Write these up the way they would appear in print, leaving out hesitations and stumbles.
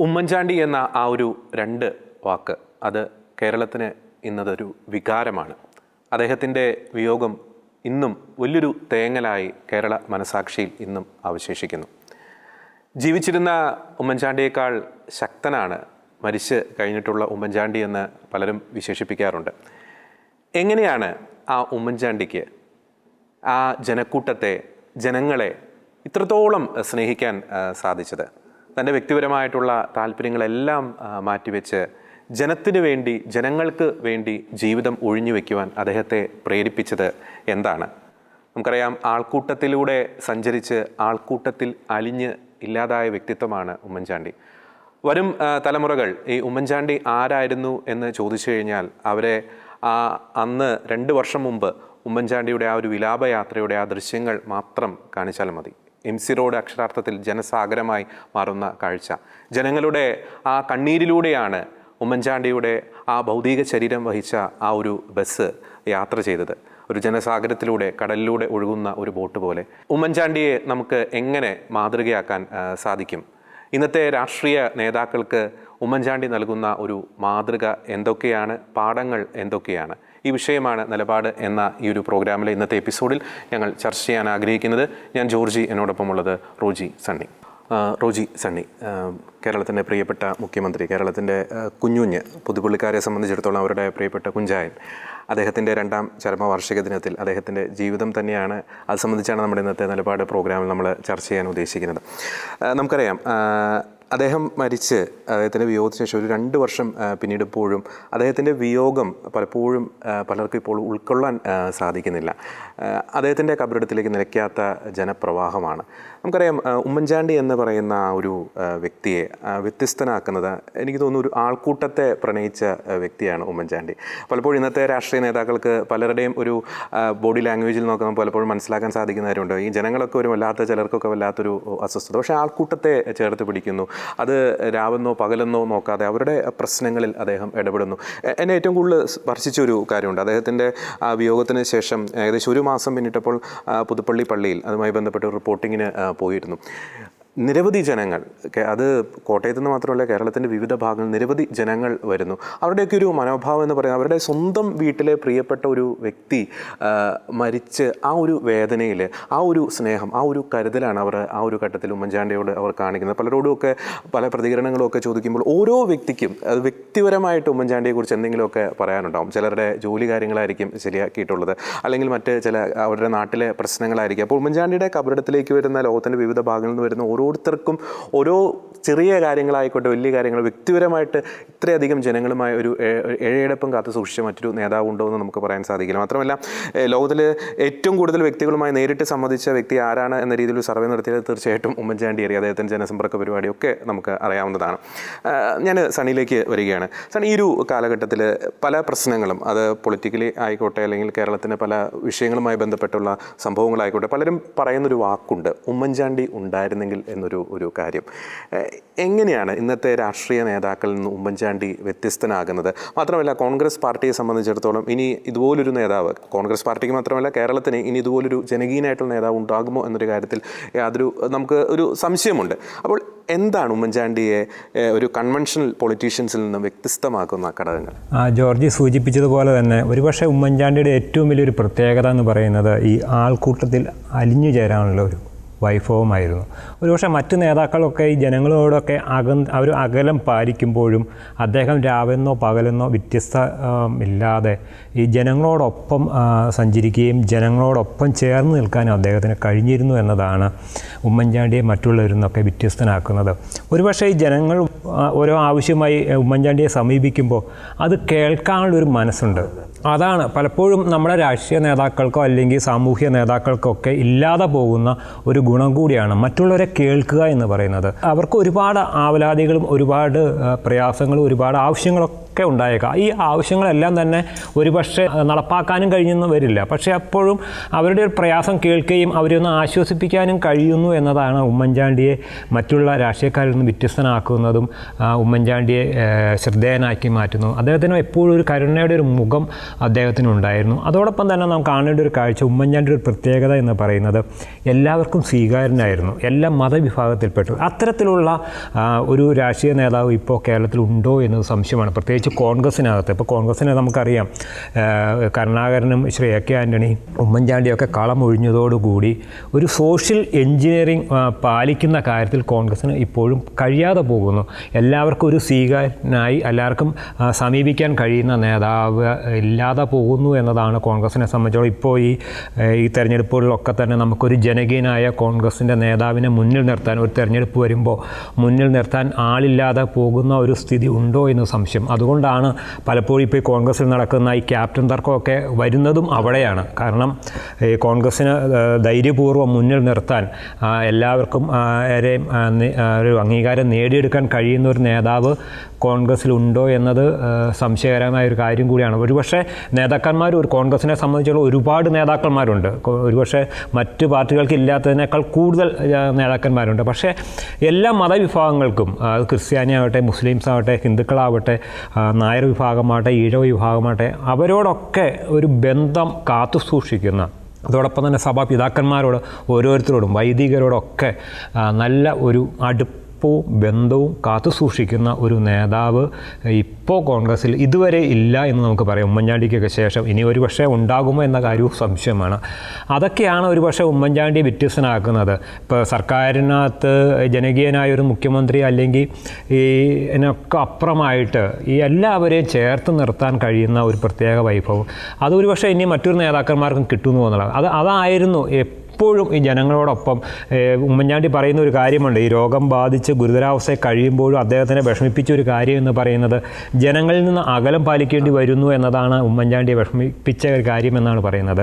ഉമ്മൻചാണ്ടി എന്ന ആ ഒരു രണ്ട് വാക്ക് അത് കേരളത്തിന് ഇന്നതൊരു വികാരമാണ്. അദ്ദേഹത്തിൻ്റെ വിയോഗം ഇന്നും വലിയൊരു തേങ്ങലായി കേരള മനസാക്ഷിയിൽ ഇന്നും അവശേഷിക്കുന്നു. ജീവിച്ചിരുന്ന ഉമ്മൻചാണ്ടിയേക്കാൾ ശക്തനാണ് മരിച്ച് കഴിഞ്ഞിട്ടുള്ള ഉമ്മൻചാണ്ടി എന്ന് പലരും വിശേഷിപ്പിക്കാറുണ്ട്. എങ്ങനെയാണ് ആ ഉമ്മൻചാണ്ടിക്ക് ആ ജനക്കൂട്ടത്തെ, ജനങ്ങളെ ഇത്രത്തോളം സ്നേഹിക്കാൻ സാധിച്ചത്? തൻ്റെ വ്യക്തിപരമായിട്ടുള്ള താല്പര്യങ്ങളെല്ലാം മാറ്റിവെച്ച് ജനത്തിന് വേണ്ടി, ജനങ്ങൾക്ക് വേണ്ടി ജീവിതം ഒഴിഞ്ഞു വയ്ക്കുവാൻ അദ്ദേഹത്തെ പ്രേരിപ്പിച്ചത് എന്താണ്? നമുക്കറിയാം, ആൾക്കൂട്ടത്തിലൂടെ സഞ്ചരിച്ച് ആൾക്കൂട്ടത്തിൽ അലിഞ്ഞ് ഇല്ലാതായ വ്യക്തിത്വമാണ് ഉമ്മൻചാണ്ടി. വരും തലമുറകൾ ഈ ഉമ്മൻചാണ്ടി ആരായിരുന്നു എന്ന് ചോദിച്ചു കഴിഞ്ഞാൽ അവരെ അന്ന് 2 വർഷം മുമ്പ് ഉമ്മൻചാണ്ടിയുടെ ആ ഒരു വിലാപയാത്രയുടെ ആ ദൃശ്യങ്ങൾ മാത്രം കാണിച്ചാൽ മതി. MC റോഡ് അക്ഷരാർത്ഥത്തിൽ ജനസാഗരമായി മാറുന്ന കാഴ്ച. ജനങ്ങളുടെ ആ കണ്ണീരിലൂടെയാണ് ഉമ്മൻചാണ്ടിയുടെ ആ ഭൗതിക ശരീരം വഹിച്ച ആ ഒരു ബസ് യാത്ര ചെയ്തത്. ഒരു ജനസാഗരത്തിലൂടെ, കടലിലൂടെ ഒഴുകുന്ന ഒരു ബോട്ട് പോലെ. ഉമ്മൻചാണ്ടിയെ നമുക്ക് എങ്ങനെ മാതൃകയാക്കാൻ സാധിക്കും? ഇന്നത്തെ രാഷ്ട്രീയ നേതാക്കൾക്ക് ഉമ്മൻചാണ്ടി നൽകുന്ന ഒരു മാതൃക എന്തൊക്കെയാണ്? പാഠങ്ങൾ എന്തൊക്കെയാണ്? ഈ വിഷയമാണ് നിലപാട് എന്ന ഈ ഒരു പ്രോഗ്രാമിലെ ഇന്നത്തെ എപ്പിസോഡിൽ ഞങ്ങൾ ചർച്ച ചെയ്യാൻ ആഗ്രഹിക്കുന്നത്. ഞാൻ ജോർജി, എന്നോടൊപ്പമുള്ളത് റോജി സണ്ണി. റോജി സണ്ണി, കേരളത്തിൻ്റെ പ്രിയപ്പെട്ട മുഖ്യമന്ത്രി, കേരളത്തിൻ്റെ കുഞ്ഞുഞ്ഞ്, പുതുപ്പള്ളിക്കാരെ സംബന്ധിച്ചിടത്തോളം അവരുടെ പ്രിയപ്പെട്ട കുഞ്ചായൻ, അദ്ദേഹത്തിൻ്റെ 2ാം ചരമവാർഷിക ദിനത്തിൽ അദ്ദേഹത്തിൻ്റെ ജീവിതം തന്നെയാണ്, അത് സംബന്ധിച്ചാണ് നമ്മുടെ ഇന്നത്തെ നിലപാട് പ്രോഗ്രാമിൽ നമ്മൾ ചർച്ച ചെയ്യാൻ ഉദ്ദേശിക്കുന്നത്. നമുക്കറിയാം, അദ്ദേഹം മരിച്ച് അദ്ദേഹത്തിൻ്റെ വിയോഗത്തിന് ശേഷം ഒരു 2 വർഷം പിന്നീടിപ്പോഴും അദ്ദേഹത്തിൻ്റെ വിയോഗം പലപ്പോഴും പലർക്കും ഇപ്പോൾ ഉൾക്കൊള്ളാൻ സാധിക്കുന്നില്ല. അദ്ദേഹത്തിൻ്റെ കബറിടത്തിലേക്ക് നിലയ്ക്കാത്ത ജനപ്രവാഹമാണ്. നമുക്കറിയാം, ഉമ്മൻചാണ്ടി എന്ന് പറയുന്ന ആ ഒരു വ്യക്തിയെ വ്യത്യസ്തനാക്കുന്നത് എനിക്ക് തോന്നുന്നു ഒരു ആൾക്കൂട്ടത്തെ പ്രണയിച്ച വ്യക്തിയാണ് ഉമ്മൻചാണ്ടി. പലപ്പോഴും ഇന്നത്തെ രാഷ്ട്രീയ നേതാക്കൾക്ക് പലരുടെയും ഒരു ബോഡി ലാംഗ്വേജിൽ നോക്കുമ്പോൾ പലപ്പോഴും മനസ്സിലാക്കാൻ സാധിക്കുന്നവരുണ്ട്. ഈ ജനങ്ങളൊക്കെ ഒരു ചിലർക്കൊക്കെ വല്ലാത്തൊരു അസ്വസ്ഥത. പക്ഷേ ആൾക്കൂട്ടത്തെ ചേർത്ത് പിടിക്കുന്നു. അത് രാവെന്നോ പകലെന്നോ നോക്കാതെ അവരുടെ പ്രശ്നങ്ങളിൽ അദ്ദേഹം ഇടപെടുന്നു. എന്നെ ഏറ്റവും കൂടുതൽ സ്പർശിച്ചൊരു കാര്യമുണ്ട്. അദ്ദേഹത്തിൻ്റെ വിയോഗത്തിന് ശേഷം ഏകദേശം 1 മാസം പിന്നിട്ടപ്പോൾ പുതുപ്പള്ളി പള്ളിയിൽ അതുമായി ബന്ധപ്പെട്ട് റിപ്പോർട്ടിങ്ങിന് പോയിരുന്നു. നിരവധി ജനങ്ങൾ, അത് കോട്ടയത്ത് നിന്ന് മാത്രമല്ല കേരളത്തിൻ്റെ വിവിധ ഭാഗങ്ങളിൽ നിരവധി ജനങ്ങൾ വരുന്നു. അവരുടെയൊക്കെ ഒരു മനോഭാവം എന്ന് പറയുന്നത്, അവരുടെ സ്വന്തം വീട്ടിലെ പ്രിയപ്പെട്ട ഒരു വ്യക്തി മരിച്ച് ആ ഒരു വേദനയിൽ, ആ ഒരു സ്നേഹം, ആ ഒരു കരുതലാണ് അവർ ആ ഒരു ഘട്ടത്തിൽ ഉമ്മൻചാണ്ടിയോട് അവർ കാണിക്കുന്നത്. പലരോടുമൊക്കെ പല പ്രതികരണങ്ങളുമൊക്കെ ചോദിക്കുമ്പോൾ ഓരോ വ്യക്തിക്കും അത് വ്യക്തിപരമായിട്ട് ഉമ്മൻചാണ്ടിയെക്കുറിച്ച് എന്തെങ്കിലുമൊക്കെ പറയാനുണ്ടാവും. ചിലരുടെ ജോലി കാര്യങ്ങളായിരിക്കും ശരിയാക്കിയിട്ടുള്ളത്, അല്ലെങ്കിൽ മറ്റ് ചില അവരുടെ നാട്ടിലെ പ്രശ്നങ്ങളായിരിക്കും. അപ്പോൾ ഉമ്മൻചാണ്ടിയുടെ കബറിടത്തിലേക്ക് വരുന്ന ലോകത്തിൻ്റെ വിവിധ ഭാഗങ്ങളിൽ നിന്ന് വരുന്ന ഓരോരുത്തർക്കും ഓരോ ചെറിയ കാര്യങ്ങളായിക്കോട്ടെ വലിയ കാര്യങ്ങൾ വ്യക്തിപരമായിട്ട് ഇത്രയധികം ജനങ്ങളുമായി ഒരു ഇഴയടപ്പം കാത്തു സൂക്ഷിച്ച മറ്റൊരു നേതാവ് ഉണ്ടോ എന്ന് നമുക്ക് പറയാൻ സാധിക്കില്ല. മാത്രമല്ല, ലോകത്തിൽ ഏറ്റവും കൂടുതൽ വ്യക്തികളുമായി നേരിട്ട് സംബന്ധിച്ച വ്യക്തി ആരാണ് എന്ന രീതിയിൽ സർവേ നടത്തിയത് തീർച്ചയായിട്ടും ഉമ്മൻചാണ്ടി അറിയാം. അദ്ദേഹത്തിൻ്റെ ജനസമ്പർക്ക പരിപാടിയൊക്കെ നമുക്ക് അറിയാവുന്നതാണ്. ഞാൻ സണ്ണിയിലേക്ക് വരികയാണ്. സണ്ണി, ഈ ഒരു കാലഘട്ടത്തിൽ പല പ്രശ്നങ്ങളും, അത് പൊളിറ്റിക്കലി ആയിക്കോട്ടെ അല്ലെങ്കിൽ കേരളത്തിൻ്റെ പല വിഷയങ്ങളുമായി ബന്ധപ്പെട്ടുള്ള സംഭവങ്ങളായിക്കോട്ടെ, പലരും പറയുന്നൊരു വാക്കുണ്ട്, ഉമ്മൻചാണ്ടി ഉണ്ടായിരുന്നെങ്കിൽ എന്നൊരു കാര്യം. എങ്ങനെയാണ് ഇന്നത്തെ രാഷ്ട്രീയ നേതാക്കളിൽ നിന്ന് ഉമ്മൻചാണ്ടി വ്യത്യസ്തനാകുന്നത്? മാത്രമല്ല, കോൺഗ്രസ് പാർട്ടിയെ സംബന്ധിച്ചിടത്തോളം ഇനി ഇതുപോലൊരു നേതാവ്, കോൺഗ്രസ് പാർട്ടിക്ക് മാത്രമല്ല കേരളത്തിന് ഇനി ഇതുപോലൊരു ജനകീയനായിട്ടുള്ള നേതാവ് ഉണ്ടാകുമോ എന്നൊരു കാര്യത്തിൽ നമുക്ക് ഒരു സംശയമുണ്ട്. അപ്പോൾ എന്താണ് ഉമ്മൻചാണ്ടിയെ ഒരു കൺവെൻഷണൽ പൊളിറ്റീഷ്യൻസിൽ നിന്ന് വ്യത്യസ്തമാക്കുന്ന ഘടകങ്ങൾ? ജോർജി സൂചിപ്പിച്ചതുപോലെ തന്നെ ഒരുപക്ഷെ ഉമ്മൻചാണ്ടിയുടെ ഏറ്റവും വലിയൊരു പ്രത്യേകത എന്ന് പറയുന്നത് ഈ ആൾക്കൂട്ടത്തിൽ അലിഞ്ഞു ചേരാനുള്ള ഒരു വൈഭവമായിരുന്നു. ഒരുപക്ഷെ മറ്റ് നേതാക്കളൊക്കെ ഈ ജനങ്ങളോടൊക്കെ അവർ അകലം പാലിക്കുമ്പോഴും അദ്ദേഹം രാവെന്നോ പകലെന്നോ ഇല്ലാതെ ഈ ജനങ്ങളോടൊപ്പം സഞ്ചരിക്കുകയും ജനങ്ങളോടൊപ്പം ചേർന്ന് നിൽക്കാനും അദ്ദേഹത്തിന് കഴിഞ്ഞിരുന്നു എന്നതാണ് ഉമ്മൻചാണ്ടിയെ മറ്റുള്ളവരിൽ നിന്നൊക്കെ വ്യത്യസ്തനാക്കുന്നത്. ഒരുപക്ഷെ ഈ ജനങ്ങൾ ഓരോ ആവശ്യമായി ഉമ്മൻചാണ്ടിയെ സമീപിക്കുമ്പോൾ അത് കേൾക്കാനുള്ളൊരു മനസ്സുണ്ട്. അതാണ് പലപ്പോഴും നമ്മുടെ രാഷ്ട്രീയ നേതാക്കൾക്കോ അല്ലെങ്കിൽ സാമൂഹ്യ നേതാക്കൾക്കൊക്കെ ഇല്ലാതെ പോകുന്ന ഒരു ഗുണം കൂടിയാണ് മറ്റുള്ളവരെ കേൾക്കുക എന്ന് പറയുന്നത്. അവർക്ക് ഒരുപാട് ആവലാതികളും ഒരുപാട് പ്രയാസങ്ങളും ഒരുപാട് ആവശ്യങ്ങളൊക്കെ ആവശ്യങ്ങളൊക്കെ ഉണ്ടായേക്കാം. ഈ ആവശ്യങ്ങളെല്ലാം തന്നെ ഒരുപക്ഷെ നടപ്പാക്കാനും കഴിഞ്ഞെന്ന് വരില്ല. പക്ഷേ അപ്പോഴും അവരുടെ ഒരു പ്രയാസം കേൾക്കുകയും അവരൊന്ന് ആശ്വസിപ്പിക്കാനും കഴിയുന്നു എന്നതാണ് ഉമ്മൻചാണ്ടിയെ മറ്റുള്ള രാഷ്ട്രീയക്കാരിൽ നിന്ന് വ്യത്യസ്തനാക്കുന്നതും ഉമ്മൻചാണ്ടിയെ ശ്രദ്ധേയനാക്കി മാറ്റുന്നു. അദ്ദേഹത്തിന് എപ്പോഴും ഒരു കരുണയുടെ ഒരു മുഖം അദ്ദേഹത്തിനുണ്ടായിരുന്നു. അതോടൊപ്പം തന്നെ നാം കാണേണ്ട ഒരു കാഴ്ച, ഉമ്മൻചാണ്ടിയുടെ ഒരു പ്രത്യേകത എന്ന് പറയുന്നത് എല്ലാവർക്കും സ്വീകാര്യനായിരുന്നു, എല്ലാ മതവിഭാഗത്തിൽപ്പെട്ടു. അത്തരത്തിലുള്ള ഒരു രാഷ്ട്രീയ നേതാവ് ഇപ്പോൾ കേരളത്തിൽ ഉണ്ടോ എന്നത് സംശയമാണ്, പ്രത്യേകിച്ച് കോൺഗ്രസിനകത്ത്. ഇപ്പോൾ കോൺഗ്രസിനെ നമുക്കറിയാം, കരുണാകരനും ശ്രീ എ കെ ആൻ്റണി, ഉമ്മൻചാണ്ടിയൊക്കെ കളമൊഴിഞ്ഞതോടുകൂടി ഒരു സോഷ്യൽ എൻജിനീയറിംഗ് പാലിക്കുന്ന കാര്യത്തിൽ കോൺഗ്രസിന് ഇപ്പോഴും കഴിയാതെ പോകുന്നു. എല്ലാവർക്കും ഒരു സ്വീകാര്യനായി എല്ലാവർക്കും സമീപിക്കാൻ കഴിയുന്ന നേതാവ് ഇല്ലാതെ പോകുന്നു എന്നതാണ് കോൺഗ്രസിനെ സംബന്ധിച്ചോളം. ഇപ്പോൾ ഈ തെരഞ്ഞെടുപ്പുകളിലൊക്കെ തന്നെ നമുക്കൊരു ജനകീയനായ കോൺഗ്രസിൻ്റെ നേതാവിനെ മുന്നിൽ നിർത്താൻ, ഒരു തെരഞ്ഞെടുപ്പ് വരുമ്പോൾ മുന്നിൽ നിർത്താൻ ആളില്ലാതെ പോകുന്ന ഒരു സ്ഥിതി ഉണ്ടോ എന്ന് സംശയം. അതുകൊണ്ടാണ് പലപ്പോഴും ഇപ്പോൾ ഈ കോൺഗ്രസിൽ നടക്കുന്ന ഈ ക്യാപ്റ്റൻ തർക്കമൊക്കെ വരുന്നതും അവിടെയാണ്. കാരണം ഈ കോൺഗ്രസിന് ധൈര്യപൂർവ്വം മുന്നിൽ നിർത്താൻ എല്ലാവർക്കും ഒരു അംഗീകാരം നേടിയെടുക്കാൻ കഴിയുന്ന ഒരു നേതാവ് കോൺഗ്രസ്സിലുണ്ടോ എന്നത് സംശയകരമായ ഒരു കാര്യം കൂടിയാണ്. ഒരുപക്ഷെ നേതാക്കന്മാർ, ഒരു കോൺഗ്രസിനെ സംബന്ധിച്ചുള്ള ഒരുപാട് നേതാക്കന്മാരുണ്ട്, ഒരുപക്ഷെ മറ്റ് പാർട്ടികൾക്ക് ഇല്ലാത്തതിനേക്കാൾ കൂടുതൽ നേതാക്കന്മാരുണ്ട്. പക്ഷേ എല്ലാ മതവിഭാഗങ്ങൾക്കും, അത് ക്രിസ്ത്യാനിയാവട്ടെ, മുസ്ലിംസ് ആവട്ടെ, ഹിന്ദുക്കളാവട്ടെ, നായർ വിഭാഗമാവട്ടെ, ഈഴവ വിഭാഗമാവട്ടെ, അവരോടൊക്കെ ഒരു ബന്ധം കാത്തു സൂക്ഷിക്കുന്ന, അതോടൊപ്പം തന്നെ സഭാപിതാക്കന്മാരോട്, ഓരോരുത്തരോടും, വൈദികരോടൊക്കെ നല്ല ഒരു അടുപ്പവും ബന്ധവും കാത്തു സൂക്ഷിക്കുന്ന ഒരു നേതാവ് ഇപ്പോൾ കോൺഗ്രസ്സിൽ ഇതുവരെ ഇല്ല എന്ന് നമുക്ക് പറയാം. ഉമ്മൻചാണ്ടിക്കൊക്കെ ശേഷം ഇനി ഒരു പക്ഷേ ഉണ്ടാകുമോ എന്ന കാര്യവും സംശയമാണ്. അതൊക്കെയാണ് ഒരു പക്ഷേ ഉമ്മൻചാണ്ടിയെ വ്യത്യസ്തനാക്കുന്നത്. ഇപ്പോൾ സർക്കാരിനകത്ത് ജനകീയനായൊരു മുഖ്യമന്ത്രി, അല്ലെങ്കിൽ ഈ ഇതിനൊക്കെ അപ്പുറമായിട്ട് ഈ എല്ലാവരെയും ചേർത്ത് നിർത്താൻ കഴിയുന്ന ഒരു പ്രത്യേക വൈഭവം അതൊരു പക്ഷേ ഇനി മറ്റൊരു നേതാക്കന്മാർക്കും കിട്ടുമെന്ന് തോന്നുന്നത്. അതായിരുന്നു എപ്പോഴും ഈ ജനങ്ങളോടൊപ്പം. ഉമ്മൻചാണ്ടി പറയുന്ന ഒരു കാര്യമുണ്ട്, ഈ രോഗം ബാധിച്ച് ഗുരുതരാവസ്ഥയിൽ കഴിയുമ്പോഴും അദ്ദേഹത്തിനെ വിഷമിപ്പിച്ച ഒരു കാര്യം എന്ന് പറയുന്നത് ജനങ്ങളിൽ നിന്ന് അകലം പാലിക്കേണ്ടി വരുന്നു എന്നതാണ് ഉമ്മൻചാണ്ടിയെ വിഷമിപ്പിച്ച ഒരു കാര്യം എന്നാണ് പറയുന്നത്.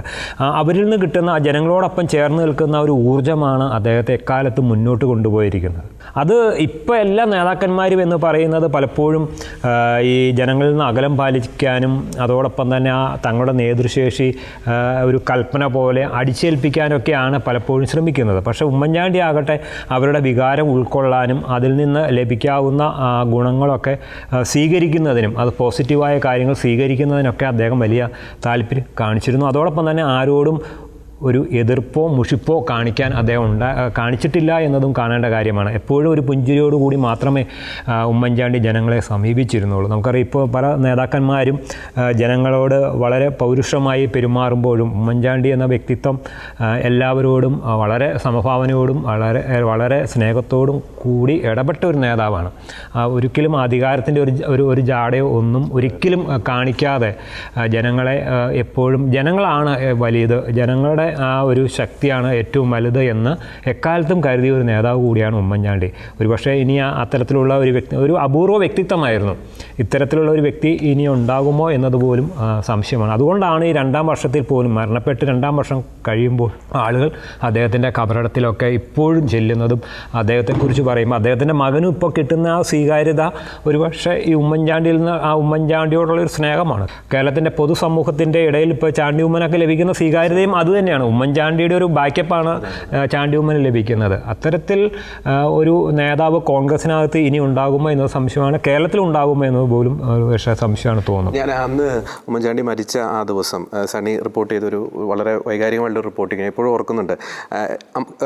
അവരിൽ നിന്ന് കിട്ടുന്ന, ജനങ്ങളോടൊപ്പം ചേർന്ന് നിൽക്കുന്ന ഒരു ഊർജ്ജമാണ് അദ്ദേഹത്തെ എക്കാലത്ത് മുന്നോട്ട് കൊണ്ടുപോയിരിക്കുന്നത്. അത് ഇപ്പോൾ എല്ലാ നേതാക്കന്മാരും എന്ന് പറയുന്നത് പലപ്പോഴും ഈ ജനങ്ങളിൽ നിന്ന് അകലം പാലിക്കാനും അതോടൊപ്പം തന്നെ തങ്ങളുടെ നേതൃശേഷി ഒരു കൽപ്പന പോലെ അടിച്ചേൽപ്പിക്കാനൊക്കെയാണ് പലപ്പോഴും ശ്രമിക്കുന്നത്. പക്ഷേ ഉമ്മൻചാണ്ടി ആകട്ടെ അവരുടെ വികാരം ഉൾക്കൊള്ളാനും അതിൽ നിന്ന് ലഭിക്കാവുന്ന ഗുണങ്ങളൊക്കെ സ്വീകരിക്കുന്നതിനും, അത് പോസിറ്റീവായ കാര്യങ്ങൾ സ്വീകരിക്കുന്നതിനൊക്കെ അദ്ദേഹം വലിയ താല്പര്യം കാണിച്ചിരുന്നു. അതോടൊപ്പം തന്നെ ആരോടും ഒരു എതിർപ്പോ മുഷിപ്പോ കാണിക്കാൻ അദ്ദേഹം കാണിച്ചിട്ടില്ല എന്നതും കാണേണ്ട കാര്യമാണ്. എപ്പോഴും ഒരു പുഞ്ചിരിയോടുകൂടി മാത്രമേ ഉമ്മൻചാണ്ടി ജനങ്ങളെ സമീപിച്ചിരുന്നുള്ളൂ. നമുക്കറിയാം, ഇപ്പോൾ പല നേതാക്കന്മാരും ജനങ്ങളോട് വളരെ പൗരുഷമായി പെരുമാറുമ്പോഴും ഉമ്മൻചാണ്ടി എന്ന വ്യക്തിത്വം എല്ലാവരോടും വളരെ സമഭാവനയോടും വളരെ സ്നേഹത്തോടും കൂടി ഇടപെട്ട ഒരു നേതാവാണ്. ഒരിക്കലും അധികാരത്തിൻ്റെ ഒരു ജാടയോ ഒന്നും ഒരിക്കലും കാണിക്കാതെ ജനങ്ങളെ എപ്പോഴും, ജനങ്ങളാണ് വലുത്, ജനങ്ങളുടെ ആ ഒരു ശക്തിയാണ് ഏറ്റവും വലുത് എന്ന് എക്കാലത്തും കരുതിയ ഒരു നേതാവ് കൂടിയാണ് ഉമ്മൻചാണ്ടി. ഒരുപക്ഷെ ഇനി അത്തരത്തിലുള്ള ഒരു വ്യക്തി, ഒരു അപൂർവ വ്യക്തിത്വമായിരുന്നു. ഇത്തരത്തിലുള്ള ഒരു വ്യക്തി ഇനി ഉണ്ടാകുമോ എന്നതുപോലും സംശയമാണ്. അതുകൊണ്ടാണ് ഈ 2ാം വർഷത്തിൽ പോലും, മരണപ്പെട്ട് 2ാം വർഷം കഴിയുമ്പോൾ ആളുകൾ അദ്ദേഹത്തിൻ്റെ കബറിടത്തിലൊക്കെ ഇപ്പോഴും ചെല്ലുന്നതും അദ്ദേഹത്തെക്കുറിച്ച് പറയുമ്പോൾ അദ്ദേഹത്തിൻ്റെ മകനും ഇപ്പോൾ കിട്ടുന്ന ആ സ്വീകാര്യത ഒരുപക്ഷെ ഈ ഉമ്മൻചാണ്ടിയിൽ നിന്ന്, ആ ഉമ്മൻചാണ്ടിയോടുള്ളൊരു സ്നേഹമാണ്. കേരളത്തിൻ്റെ പൊതുസമൂഹത്തിൻ്റെ ഇടയിൽ ഇപ്പോൾ ചാണ്ടി ഉമ്മനൊക്കെ ലഭിക്കുന്ന സ്വീകാര്യതയും അതുതന്നെയാണ്. ഉമ്മൻചാണ്ടിയുടെ ഒരു ബാക്കപ്പാണ് ചാണ്ടി ഉമ്മന് ലഭിക്കുന്നത്. അത്തരത്തിൽ ഒരു നേതാവ് കോൺഗ്രസിനകത്ത് ഇനി ഉണ്ടാകുമോ എന്നത് സംശയമാണ്. കേരളത്തിൽ ഉണ്ടാകുമോ എന്നത് പോലും പക്ഷേ സംശയമാണ് തോന്നുന്നത്. ഞാൻ അന്ന് ഉമ്മൻചാണ്ടി മരിച്ച ആ ദിവസം സണ്ണി റിപ്പോർട്ട് ചെയ്തൊരു വളരെ വൈകാരികമായിട്ടുള്ള റിപ്പോർട്ടിങ് എപ്പോഴും ഓർക്കുന്നുണ്ട്.